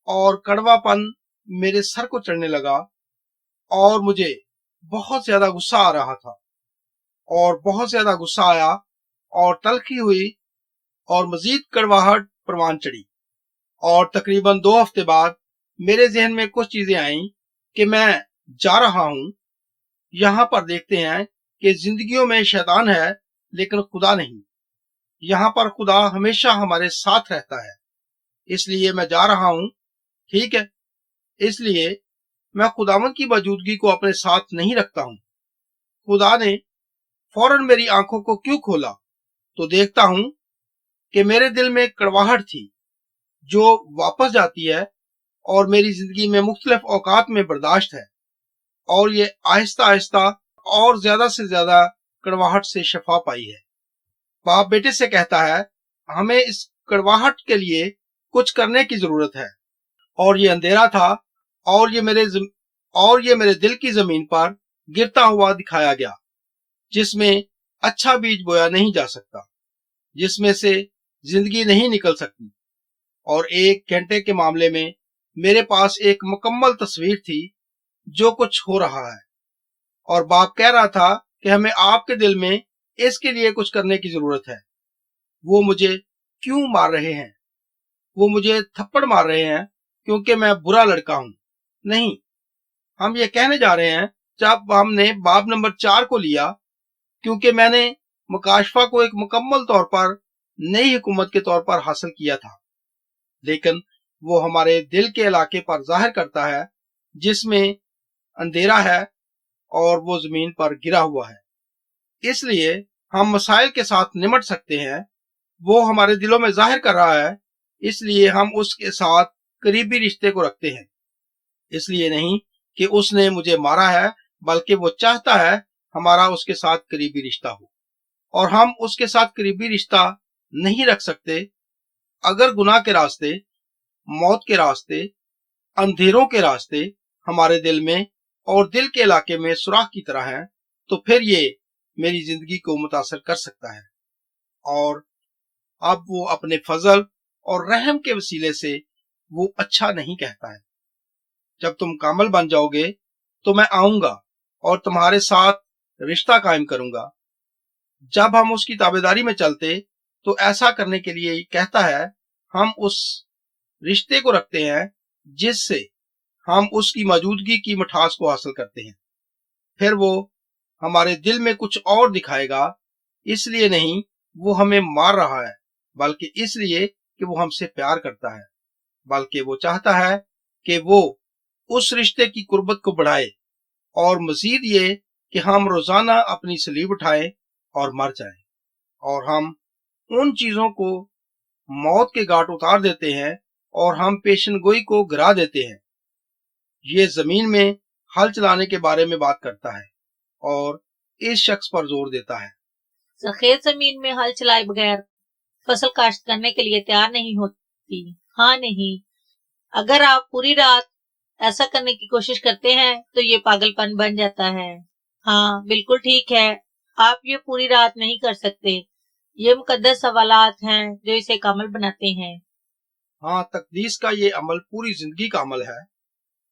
S1: और कड़वापन मेरे सर को चढ़ने लगा और मुझे बहुत ज्यादा गुस्सा आ रहा था और बहुत ज्यादा गुस्सा आया और तलखी हुई और मजीद कड़वाहट परवान चढ़ी। और तकरीबन 2 हफ्ते बाद मेरे जहन में कुछ चीजें आईं कि मैं जा रहा हूं। यहाँ पर देखते हैं कि जिंदगियों में शैतान है लेकिन खुदा नहीं। यहाँ पर खुदा हमेशा हमारे साथ रहता है, इसलिए मैं जा रहा हूं, ठीक है। इसलिए मैं खुदावंद की मौजूदगी को अपने साथ नहीं रखता हूं। खुदा ने फौरन मेरी आंखों को क्यों खोला, तो देखता हूं कि मेरे दिल में कड़वाहट थी जो वापस जाती है और मेरी जिंदगी में मुख्तलिफ औकात में बर्दाश्त है, और ये आहिस्ता आहिस्ता और ज्यादा से ज्यादा कड़वाहट से शफा पाई है। बाप बेटे से कहता है, हमें इस कड़वाहट के लिए कुछ करने की जरूरत है। और ये अंधेरा था और ये मेरे दिल की जमीन पर गिरता हुआ दिखाया गया, जिसमें अच्छा बीज बोया नहीं जा सकता, जिसमें से जिंदगी नहीं निकल सकती। और 1 घंटे के मामले में मेरे पास एक मुकम्मल तस्वीर थी जो कुछ हो रहा है, और बाप कह रहा था कि हमें आपके दिल में इसके लिए कुछ करने की जरूरत है। वो मुझे क्यों मार रहे हैं? वो मुझे थप्पड़ मार रहे हैं क्योंकि मैं बुरा लड़का हूं? नहीं, हम ये कहने जा रहे हैं जब हमने बाब नंबर 4 को लिया, क्योंकि मैंने मुकाशफा को एक मुकम्मल तौर पर नई हुकूमत के तौर पर हासिल किया था, लेकिन वो हमारे दिल के इलाके पर जाहिर करता है जिसमें अंधेरा है और वो जमीन पर गिरा हुआ है। इसलिए हम मसाइल के साथ निमट सकते हैं। वो हमारे दिलों में जाहिर कर रहा है, इसलिए हम उसके साथ करीबी रिश्ते को रखते हैं। इसलिए नहीं कि उसने मुझे मारा है, बल्कि वो चाहता है हमारा उसके साथ करीबी रिश्ता हो, और हम उसके साथ करीबी रिश्ता नहीं रख सकते अगर गुनाह के रास्ते, मौत के रास्ते, अंधेरों के रास्ते हमारे दिल में और दिल के इलाके में सुराख की तरह हैं, तो फिर ये मेरी जिंदगी को मुतासर कर सकता है। और अब वो अपने फजल और रहम के वसीले से वो अच्छा नहीं कहता है। जब तुम कामल बन जाओगे तो मैं आऊंगा और तुम्हारे साथ रिश्ता कायम करूंगा। जब हम उसकी ताबेदारी में चलते तो ऐसा करने के लिए कहता है, हम उस रिश्ते को रखते हैं जिससे हम उसकी मौजूदगी की मिठास को हासिल करते हैं। फिर वो हमारे दिल में कुछ और दिखाएगा, इसलिए नहीं वो हमें मार रहा है, बल्कि इसलिए कि वो हमसे प्यार करता है। बल्कि वो चाहता है कि वो उस रिश्ते की कुर्बत को बढ़ाए, और मजीद ये कि हम रोजाना अपनी सलीब उठाएं और मर जाएं, और हम उन चीजों को मौत के घाट उतार देते हैं और हम पेशन गोई को गिरा देते हैं। ये जमीन में हल चलाने के बारे में बात करता है और इस शख्स पर जोर देता है।
S2: सफेद जमीन में हल चलाए बगैर फसल काश्त करने के लिए तैयार नहीं होती। हाँ नहीं, अगर आप पूरी रात ऐसा करने की कोशिश करते हैं तो ये पागलपन बन जाता है। हाँ बिल्कुल ठीक है, आप ये पूरी रात नहीं कर सकते। ये मुकद्दस सवालात हैं जो इसे कामल बनाते हैं।
S1: हाँ, तकदीस का ये अमल पूरी जिंदगी का अमल है,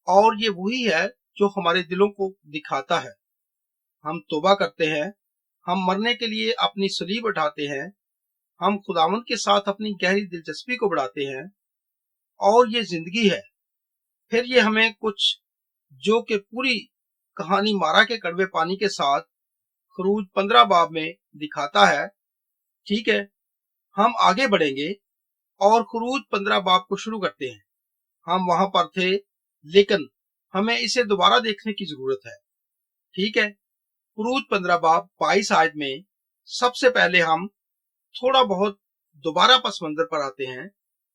S1: और ये वही है जो हमारे दिलों को दिखाता है। हम तौबा करते हैं, हम मरने के लिए अपनी सलीब उठाते हैं, हम खुदावंद के साथ अपनी गहरी दिलचस्पी को बढ़ाते हैं, और ये जिंदगी है। फिर ये हमें कुछ जो कि पूरी कहानी मारा के कड़वे पानी के साथ खरूज 15 बाब में दिखाता है। ठीक है, हम आगे बढ़ेंगे और खरूज 15 बाब को शुरू करते हैं। हम वहां पर थे, लेकिन हमें इसे दोबारा देखने की जरूरत है। ठीक है, खरूज 15 बाब 22 आयत में सबसे पहले हम थोड़ा बहुत दोबारा पस मंजर पर आते हैं।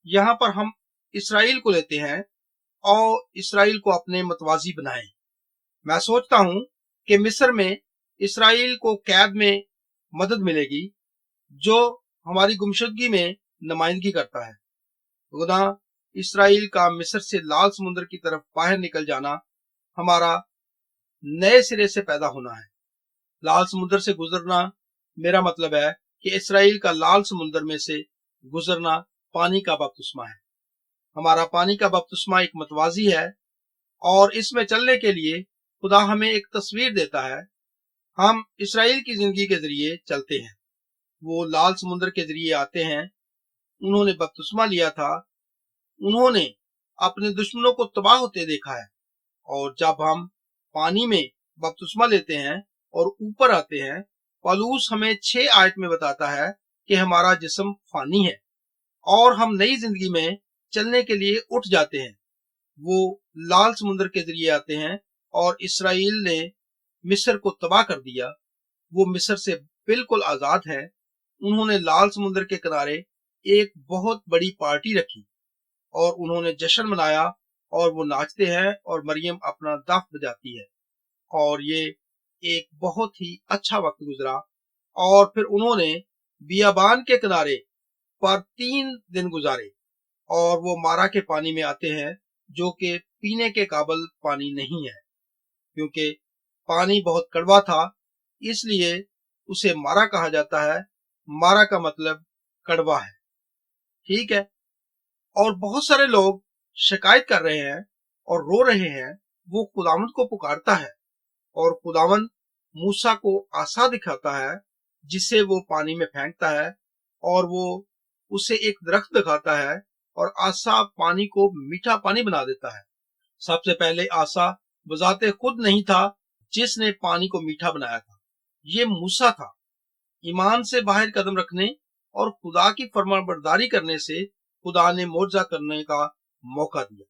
S1: यहाँ पर हम इसराइल को लेते हैं और इसराइल को अपने मतवाजी बनाएं। मैं सोचता हूं कि मिस्र में इसराइल को कैद में मदद मिलेगी, जो हमारी गुमशुदगी में नुमाइंदगी करता है। खुदा इसराइल का मिस्र से लाल समुद्र की तरफ बाहर निकल जाना हमारा नए सिरे से पैदा होना है। लाल समुद्र से गुजरना, मेरा मतलब है कि इसराइल का लाल समुद्र में से गुजरना पानी का बपतिस्मा है। हमारा पानी का बपतिस्मा एक मतवाजी है, और इसमें चलने के लिए खुदा हमें एक तस्वीर देता है। हम इसराइल की जिंदगी के जरिए चलते हैं। वो लाल समुद्र के जरिए आते हैं, उन्होंने बपतिस्मा लिया था, उन्होंने अपने दुश्मनों को तबाह होते देखा है। और जब हम पानी में बपतिस्मा लेते हैं और ऊपर आते हैं, पौलुस हमें 6 आयत में बताता है कि हमारा जिस्म फानी है और हम नई जिंदगी में चलने के लिए उठ जाते हैं। वो लाल समुद्र के जरिए आते हैं, और इसराइल ने मिस्र को तबाह कर दिया। वो मिस्र से बिल्कुल आजाद है। उन्होंने लाल समुद्र के किनारे एक बहुत बड़ी पार्टी रखी और उन्होंने जश्न मनाया, और वो नाचते हैं और मरियम अपना दाफ बजाती है, और ये एक बहुत ही अच्छा वक्त गुजरा। और फिर उन्होंने बियाबान के किनारे पर 3 दिन गुजारे, और वो मारा के पानी में आते हैं, जो कि पीने के काबिल पानी नहीं है, क्योंकि पानी बहुत कड़वा था, इसलिए उसे मारा कहा जाता है। मारा का मतलब कड़वा है। ठीक है, और बहुत सारे लोग शिकायत कर रहे हैं और रो रहे हैं। वो खुदावंद को पुकारता है, और खुदावंद मूसा को आसा दिखाता है, जिसे वो पानी में फेंकता है, और वो उसे एक दरख्त दिखाता है, और आसा पानी को मीठा पानी बना देता है। सबसे पहले आसा बजाते खुद नहीं था जिसने पानी को मीठा बनाया था, ये मूसा था। ईमान से बाहर कदम रखने और खुदा की फरमाबरदारी करने से खुदा ने मोर्जा करने का मौका दिया,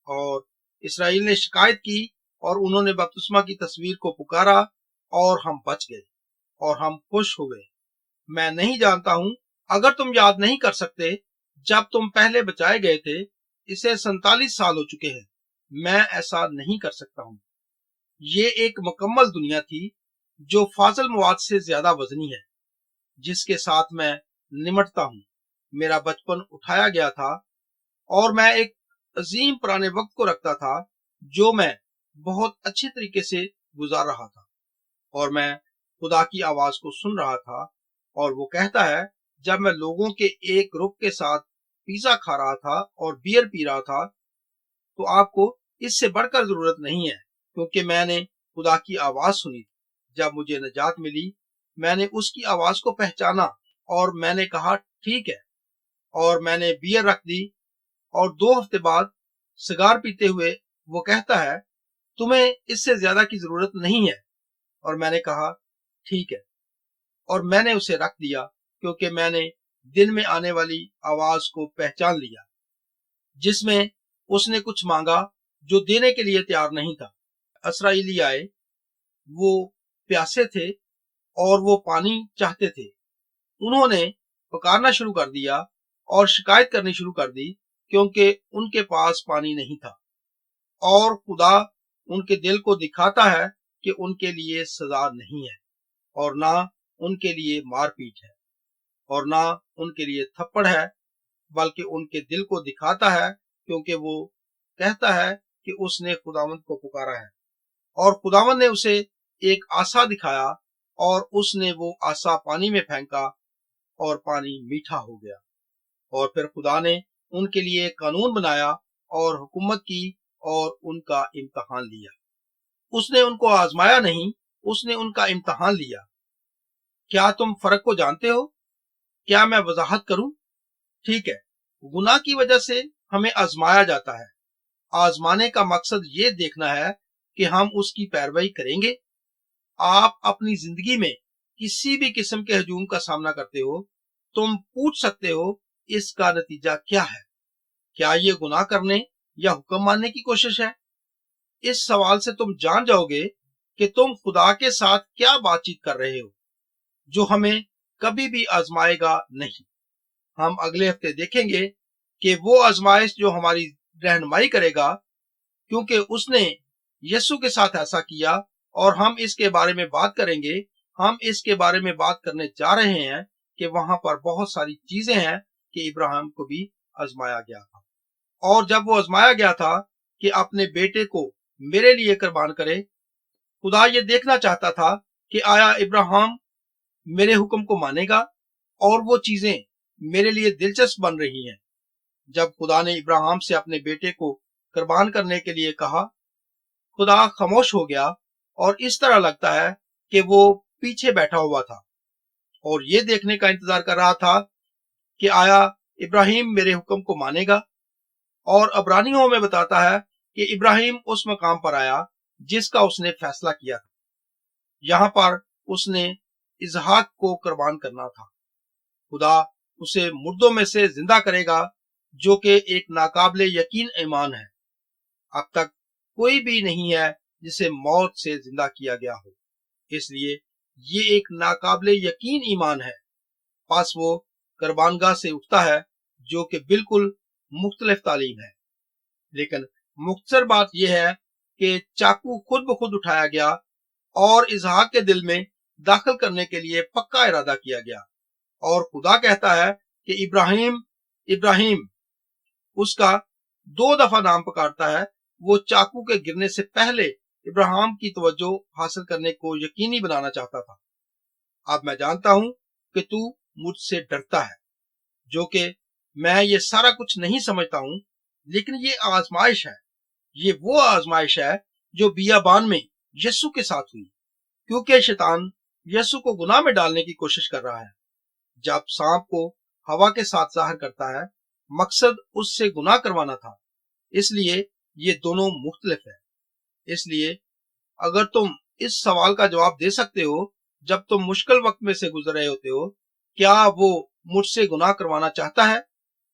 S1: और इसराइल ने शिकायत की और उन्होंने बपतिस्मा की तस्वीर को पुकारा, और हम बच गए और हम खुश हो गए। मैं नहीं जानता हूं, अगर तुम याद नहीं कर सकते जब तुम पहले बचाए गए थे, इसे 47 साल हो चुके हैं, मैं ऐसा नहीं कर सकता हूं। ये एक मुकम्मल दुनिया थी जो फाजल मवाद से ज्यादा वजनी है, जिसके साथ मैं निमटता हूँ। मेरा बचपन उठाया गया था, और मैं एक अजीम पुराने वक्त को रखता था जो मैं बहुत अच्छे तरीके से गुजार रहा था और मैं खुदा की आवाज को सुन रहा था। और वो कहता है, जब मैं लोगों के एक ग्रुप के साथ पिज्जा खा रहा था और बियर पी रहा था, तो आपको इससे बढ़कर जरूरत नहीं है, क्योंकि मैंने खुदा की आवाज सुनी। जब मुझे निजात मिली, मैंने उसकी आवाज को पहचाना और मैंने कहा ठीक है, और मैंने बियर रख दी। और 2 हफ्ते बाद सिगार पीते हुए वो कहता है, तुम्हें इससे ज्यादा की जरूरत नहीं है। और मैंने कहा ठीक है, और मैंने उसे रख दिया, क्योंकि मैंने दिन में आने वाली आवाज को पहचान लिया, जिसमें उसने कुछ मांगा जो देने के लिए तैयार नहीं था। इसराइली आए, वो प्यासे थे और वो पानी चाहते थे। उन्होंने पुकारना शुरू कर दिया और शिकायत करनी शुरू कर दी, क्योंकि उनके पास पानी नहीं था। और खुदा उनके दिल को दिखाता है कि उनके लिए सजा नहीं है, और ना उनके लिए मारपीट है, और ना उनके लिए थप्पड़ है, बल्कि उनके दिल को दिखाता है, क्योंकि वो कहता है कि उसने खुदावंद को पुकारा है। और खुदावंद ने उसे एक आसा दिखाया, और उसने वो आसा पानी में फेंका और पानी मीठा हो गया। और फिर खुदा ने उनके लिए कानून बनाया और हुकूमत की और उनका इम्तहान लिया। उसने उनको आजमाया नहीं, उसने उनका इम्तहान लिया। क्या तुम फर्क को जानते हो? क्या मैं वजाहत करूं? ठीक है, गुनाह की वजह से हमें आजमाया जाता है। आजमाने का मकसद ये देखना है कि हम उसकी पैरवी करेंगे। आप अपनी जिंदगी में किसी भी किस्म के हजूम का सामना करते हो, तुम पूछ सकते हो, इसका नतीजा क्या है? क्या ये गुनाह करने या हुक्म मानने की कोशिश है? इस सवाल से तुम जान जाओगे कि तुम खुदा के साथ क्या बातचीत कर रहे हो, जो हमें कभी भी आजमाएगा नहीं। हम अगले हफ्ते देखेंगे कि वो आजमाइश जो हमारी रहनुमाई करेगा, क्योंकि उसने यीशु के साथ ऐसा किया, और हम इसके बारे में बात करेंगे। हम इसके बारे में बात करने जा रहे हैं कि वहां पर बहुत सारी चीजें हैं कि इब्राहिम को भी आजमाया गया था। और जब वो आजमाया गया था कि अपने बेटे को मेरे लिए कुर्बान करे, खुदा ये देखना चाहता था कि आया इब्राहिम मेरे हुक्म को मानेगा, और वो चीजें मेरे लिए दिलचस्प बन रही हैं। जब खुदा ने इब्राहिम से अपने बेटे को कुर्बान करने के लिए कहा, खुदा खामोश हो गया, और इस तरह लगता है कि वो पीछे बैठा हुआ था और ये देखने का इंतजार कर रहा था कि आया इब्राहिम मेरे हुक्म को मानेगा। और अब्रानियों में बताता है कि इब्राहिम उस मकाम पर आया जिसका उसने फैसला किया था। यहाँ पर उसने इसहाक को कुर्बान करना था। खुदा उसे मुर्दों में से जिंदा करेगा, जो कि एक नाकाबिले यकीन ईमान है। अब तक कोई भी नहीं है जिसे मौत से जिंदा किया गया हो, इसलिए ये एक नाकाबिले यकीन ईमान है। पास वो कुर्बानगाह से उठता है, जो कि बिल्कुल मुख्तलिफ तालीम है। लेकिन मुख्तसर बात यह है कि चाकू खुद ब खुद उठाया गया और इसहाक के दिल में दाखिल करने के लिए पक्का इरादा किया गया। और खुदा कहता है कि इब्राहिम इब्राहिम उसका 2 दफा नाम पुकारता है। वो चाकू के गिरने से पहले इब्राहिम की तवज्जो हासिल करने को यकीनी बनाना चाहता था। अब मैं जानता हूं कि तू मुझसे डरता है, जो कि मैं ये सारा कुछ नहीं समझता हूं, लेकिन ये आजमाइश है। ये वो आजमाइश है जो बियाबान में यीशु के साथ हुई, क्योंकि शैतान यीशु को गुनाह में डालने की कोशिश कर रहा है। जब सांप को हवा के साथ जाहिर करता है, मकसद उससे गुनाह करवाना था। इसलिए ये दोनों मुख्तलिफ है। इसलिए अगर तुम इस सवाल का जवाब दे सकते हो जब तुम मुश्किल वक्त में से गुजर रहे होते हो, क्या वो मुझसे गुनाह करवाना चाहता है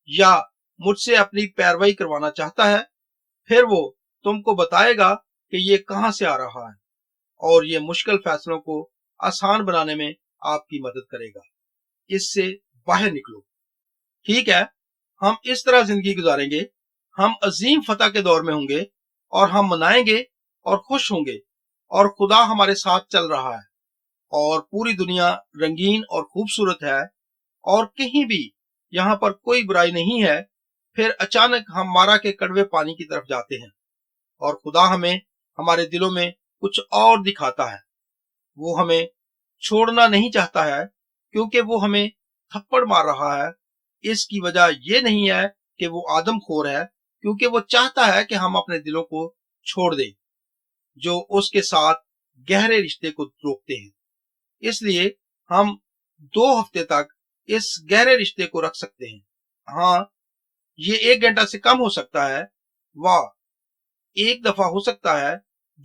S1: या मुझसे अपनी पैरवी करवाना चाहता है, फिर वो तुमको बताएगा कि ये कहां से आ रहा है, और ये मुश्किल फैसलों को आसान बनाने में आपकी मदद करेगा। इससे बाहर निकलो। ठीक है, हम इस तरह जिंदगी गुजारेंगे। हम अजीम फतह के दौर में होंगे, और हम मनाएंगे और खुश होंगे, और खुदा हमारे साथ चल रहा है, और पूरी दुनिया रंगीन और खूबसूरत है, और कहीं भी यहाँ पर कोई बुराई नहीं है। फिर अचानक हम मारा के कड़वे पानी की तरफ जाते हैं, اور خدا ہمیں ہمارے دلوں میں کچھ اور دکھاتا ہے. وہ ہمیں چھوڑنا نہیں چاہتا ہے کیونکہ وہ ہمیں تھپڑ مار رہا ہے. اس کی وجہ یہ نہیں ہے کہ وہ آدم خور ہے، کیونکہ وہ چاہتا ہے کہ ہم اپنے دلوں کو چھوڑ دیں جو اس کے ساتھ گہرے رشتے کو روکتے ہیں. اس لیے ہم 2 ہفتے تک اس گہرے رشتے کو رکھ سکتے ہیں. ہاں، یہ 1 گھنٹہ سے کم ہو سکتا ہے. واہ، 1 دفعہ ہو سکتا ہے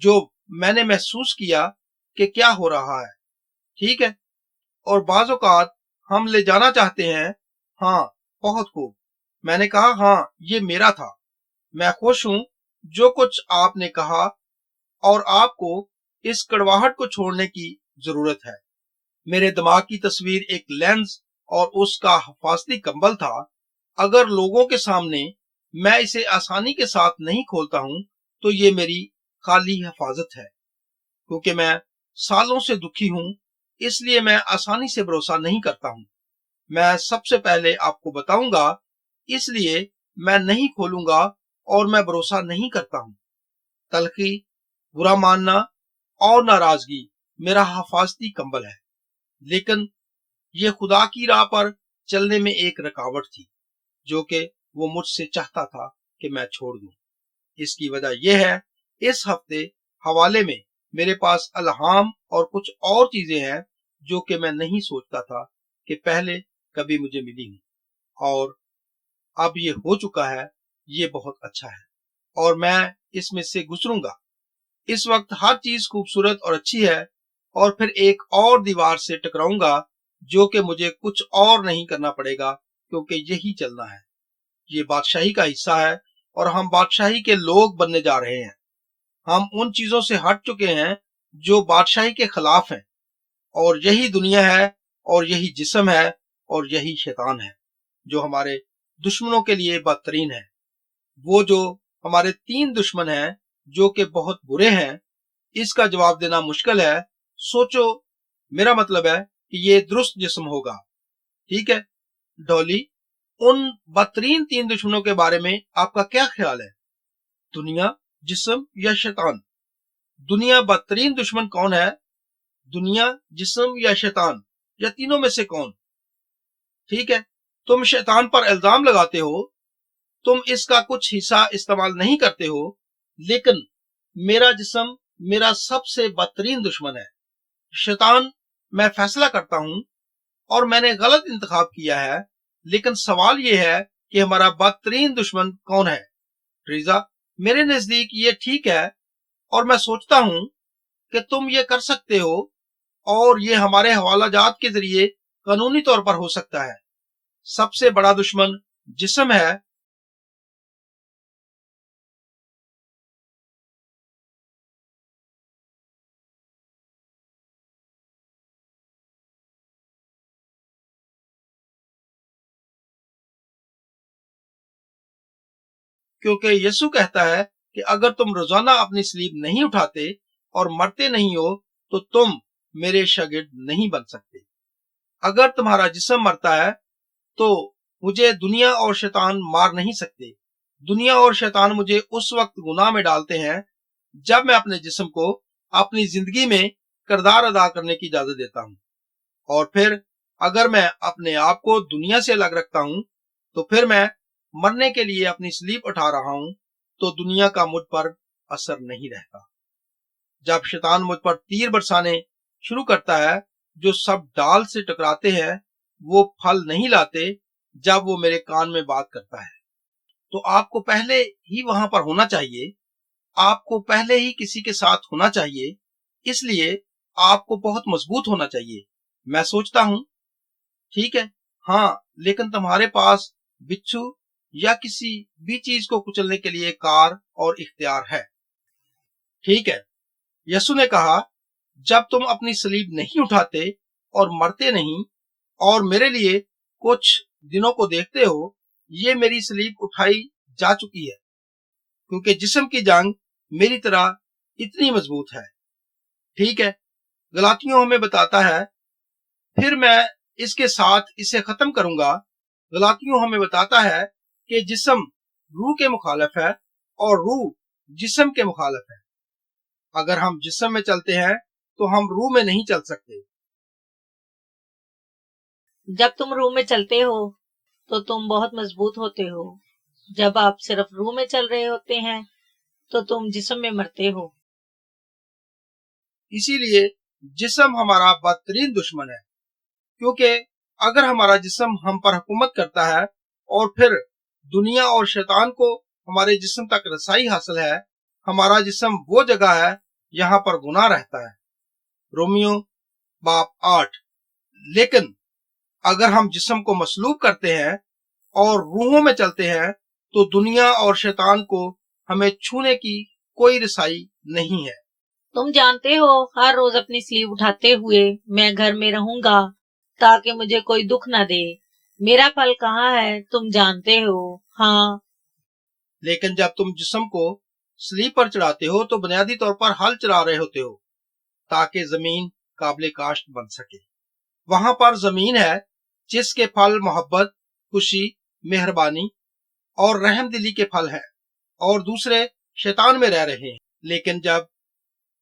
S1: جو میں نے محسوس کیا کہ کیا ہو رہا ہے. ٹھیک ہے، اور بعض اوقات ہم لے جانا چاہتے ہیں. ہاں، بہت خوب. میں نے کہا ہاں یہ میرا تھا. میں خوش ہوں جو کچھ آپ نے کہا، اور آپ کو اس کڑواہٹ کو چھوڑنے کی ضرورت ہے. میرے دماغ کی تصویر ایک لینز اور اس کا حفاظتی کمبل تھا. اگر لوگوں کے سامنے میں اسے آسانی کے ساتھ نہیں کھولتا ہوں تو یہ میری خالی حفاظت ہے. کیونکہ میں سالوں سے دکھی ہوں، اس لیے میں آسانی سے بھروسہ نہیں کرتا ہوں. میں سب سے پہلے آپ کو بتاؤں گا، اس لیے میں نہیں کھولوں گا اور میں بھروسہ نہیں کرتا ہوں. تلخی، برا ماننا اور ناراضگی میرا حفاظتی کمبل ہے، لیکن یہ خدا کی راہ پر چلنے میں ایک رکاوٹ تھی جو کہ وہ مجھ سے چاہتا تھا کہ میں چھوڑ دوں. اس کی وجہ یہ ہے، اس ہفتے حوالے میں میرے پاس الہام اور کچھ اور چیزیں ہیں جو کہ میں نہیں سوچتا تھا کہ پہلے کبھی مجھے ملی ہوں، اور اب یہ ہو چکا ہے. یہ بہت اچھا ہے اور میں اس میں سے گزروں گا. اس وقت ہر چیز خوبصورت اور اچھی ہے، اور پھر ایک اور دیوار سے ٹکراؤں گا جو کہ مجھے کچھ اور نہیں کرنا پڑے گا کیونکہ یہی چلنا ہے. یہ بادشاہی کا حصہ ہے اور ہم بادشاہی کے لوگ بننے جا رہے ہیں. ہم ان چیزوں سے ہٹ چکے ہیں جو بادشاہی کے خلاف ہیں، اور یہی دنیا ہے اور یہی جسم ہے اور یہی شیطان ہے جو ہمارے دشمنوں کے لیے بدترین ہے. وہ جو ہمارے 3 دشمن ہیں جو کہ بہت برے ہیں، اس کا جواب دینا مشکل ہے. سوچو، میرا مطلب ہے کہ یہ درست جسم ہوگا. ٹھیک ہے ڈولی، ان بدترین 3 دشمنوں کے بارے میں آپ کا کیا خیال ہے؟ دنیا، جسم یا شیطان؟ دنیا بدترین دشمن کون ہے؟ دنیا، جسم یا شیطان، یا تینوں میں سے کون؟ ٹھیک ہے، تم شیطان پر الزام لگاتے ہو، تم اس کا کچھ حصہ استعمال نہیں کرتے ہو، لیکن میرا جسم میرا سب سے بدترین دشمن ہے. شیطان، میں فیصلہ کرتا ہوں اور میں نے غلط انتخاب کیا ہے، لیکن سوال یہ ہے کہ ہمارا بدترین دشمن کون ہے؟ ریزا، میرے نزدیک یہ ٹھیک ہے، اور میں سوچتا ہوں کہ تم یہ کر سکتے ہو، اور یہ ہمارے حوالہ جات کے ذریعے قانونی طور پر ہو سکتا ہے. سب سے بڑا دشمن جسم ہے. کیونکہ یسوع کہتا ہے کہ اگر تم روزانہ اپنی صلیب نہیں اٹھاتے اور مرتے نہیں ہو تو تم میرے شاگرد نہیں بن سکتے. اگر تمہارا جسم مرتا ہے تو مجھے دنیا اور شیطان مار نہیں سکتے. دنیا اور شیطان مجھے اس وقت گناہ میں ڈالتے ہیں جب میں اپنے جسم کو اپنی زندگی میں کردار ادا کرنے کی اجازت دیتا ہوں، اور پھر اگر میں اپنے آپ کو دنیا سے الگ رکھتا ہوں تو پھر میں مرنے کے لیے اپنی صلیب اٹھا رہا ہوں، تو دنیا کا مجھ پر اثر نہیں رہتا. جب شیطان مجھ پر تیر برسانے شروع کرتا ہے جو سب ڈال سے ٹکراتے ہیں وہ پھل نہیں لاتے. جب وہ میرے کان میں بات کرتا ہے تو آپ کو پہلے ہی وہاں پر ہونا چاہیے، آپ کو پہلے ہی کسی کے ساتھ ہونا چاہیے، اس لیے آپ کو بہت مضبوط ہونا چاہیے. میں سوچتا ہوں ٹھیک ہے، ہاں، لیکن تمہارے پاس بچھو یا کسی بھی چیز کو کچلنے کے لیے کار اور اختیار ہے. ٹھیک ہے، یسوع نے کہا جب تم اپنی صلیب نہیں اٹھاتے اور مرتے نہیں اور میرے لیے کچھ دنوں کو دیکھتے ہو، یہ میری صلیب اٹھائی جا چکی ہے، کیونکہ جسم کی جنگ میری طرح اتنی مضبوط ہے. ٹھیک ہے، غلاطیوں ہمیں بتاتا ہے، پھر میں اس کے ساتھ اسے ختم کروں گا. غلاطیوں ہمیں بتاتا ہے کہ جسم روح کے مخالف ہے اور روح जिस्म के मुखालिफ है। अगर हम जिस्म में चलते हैं तो हम रूह में नहीं चल सकते।
S2: जब तुम रूह में चलते हो तो तुम बहुत मजबूत होते हो। जब आप सिर्फ रूह में चल रहे होते हैं तो तुम जिस्म में मरते हो।
S1: इसीलिए जिस्म हमारा बदतरीन दुश्मन है, क्योंकि अगर हमारा जिस्म हम पर हुकूमत करता है और फिर दुनिया और शैतान को हमारे जिस्म तक रसाई हासिल है, हमारा जिस्म वो जगह है यहाँ पर गुनाह रहता है। रोमियो बाब 8। लेकिन अगर हम जिस्म को मसलूब करते हैं और रूहों में चलते हैं तो दुनिया और शैतान को हमें छूने की कोई रसाई नहीं है।
S2: तुम जानते हो, हर रोज अपनी स्लीव उठाते हुए मैं घर में रहूंगा ताकि मुझे कोई दुख न दे। मेरा फल कहाँ है तुम जानते हो। हाँ,
S1: लेकिन जब तुम जिस्म को स्लीप पर चढ़ाते हो तो बुनियादी तौर पर हल चला रहे होते हो ताकि जमीन काबिल काश्त बन सके। वहां पर जमीन है जिसके फल मोहब्बत, खुशी, मेहरबानी और रहम दिली के फल हैं और दूसरे शैतान में रह रहे हैं। लेकिन जब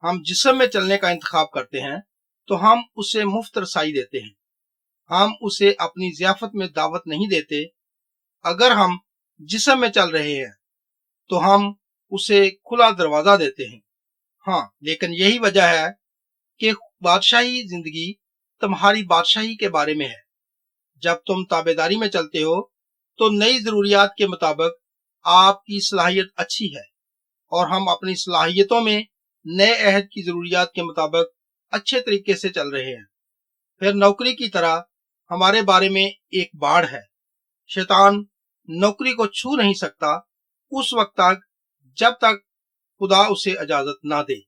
S1: हम जिस्म में चलने का इंतखाब करते हैं तो हम उसे मुफ्त रसाई देते हैं। हम उसे अपनी जियाफत में दावत नहीं देते। अगर हम जिस्म में चल रहे हैं तो हम उसे खुला दरवाजा देते हैं। हाँ, लेकिन यही वजह है कि बादशाही जिंदगी तुम्हारी बादशाही के बारे में है। जब तुम ताबेदारी में चलते हो तो नई जरूरियात के मुताबिक आपकी सलाहियत अच्छी है और हम अपनी सलाहियतों में नए अहद की जरूरियात के मुताबिक अच्छे तरीके से चल रहे हैं। फिर नौकरी की तरह हमारे बारे में एक बाढ़ है। शैतान नौकरी को छू नहीं सकता उस वक्त तक जब तक खुदा उसे इजाजत ना दे।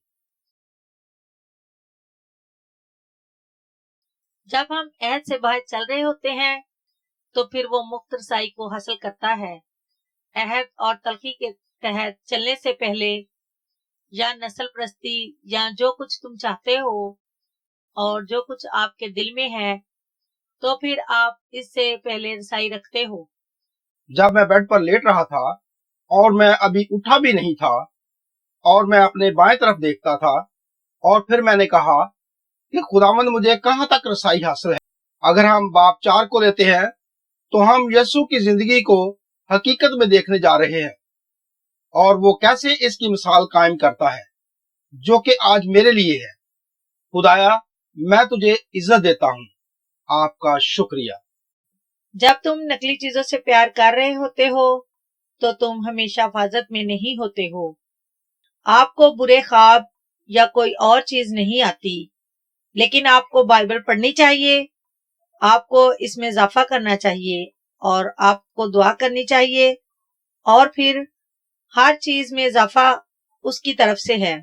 S2: जब हम अहद से बाहर चल रहे होते हैं तो फिर वो मुफ्त रसाई को हासिल करता है। अहद और तलखी के तहत चलने से पहले या नस्ल परस्ती या जो कुछ तुम चाहते हो और जो कुछ आपके दिल में है, तो फिर आप इससे पहले रसाई रखते हो।
S1: जब मैं बेड पर लेट रहा था और मैं अभी उठा भी नहीं था और मैं अपने बाएं तरफ देखता था और फिर मैंने कहा कि खुदावंद मुझे कहां तक रसाई हासिल है। अगर हम बाब 4 को लेते हैं तो हम यीशु की जिंदगी को हकीकत में देखने जा रहे हैं और वो कैसे इसकी मिसाल कायम करता है जो कि आज मेरे लिए है। खुदाया, मैं तुझे इज्जत देता हूँ। आपका शुक्रिया।
S2: जब तुम नकली चीजों से प्यार कर रहे होते हो तो तुम हमेशा हिफाजत में नहीं होते हो। आपको बुरे ख्वाब या कोई और चीज नहीं आती, लेकिन आपको बाइबल पढ़नी चाहिए, आपको इसमें इजाफा करना चाहिए और आपको दुआ करनी चाहिए और फिर हर चीज में इजाफा उसकी तरफ से है।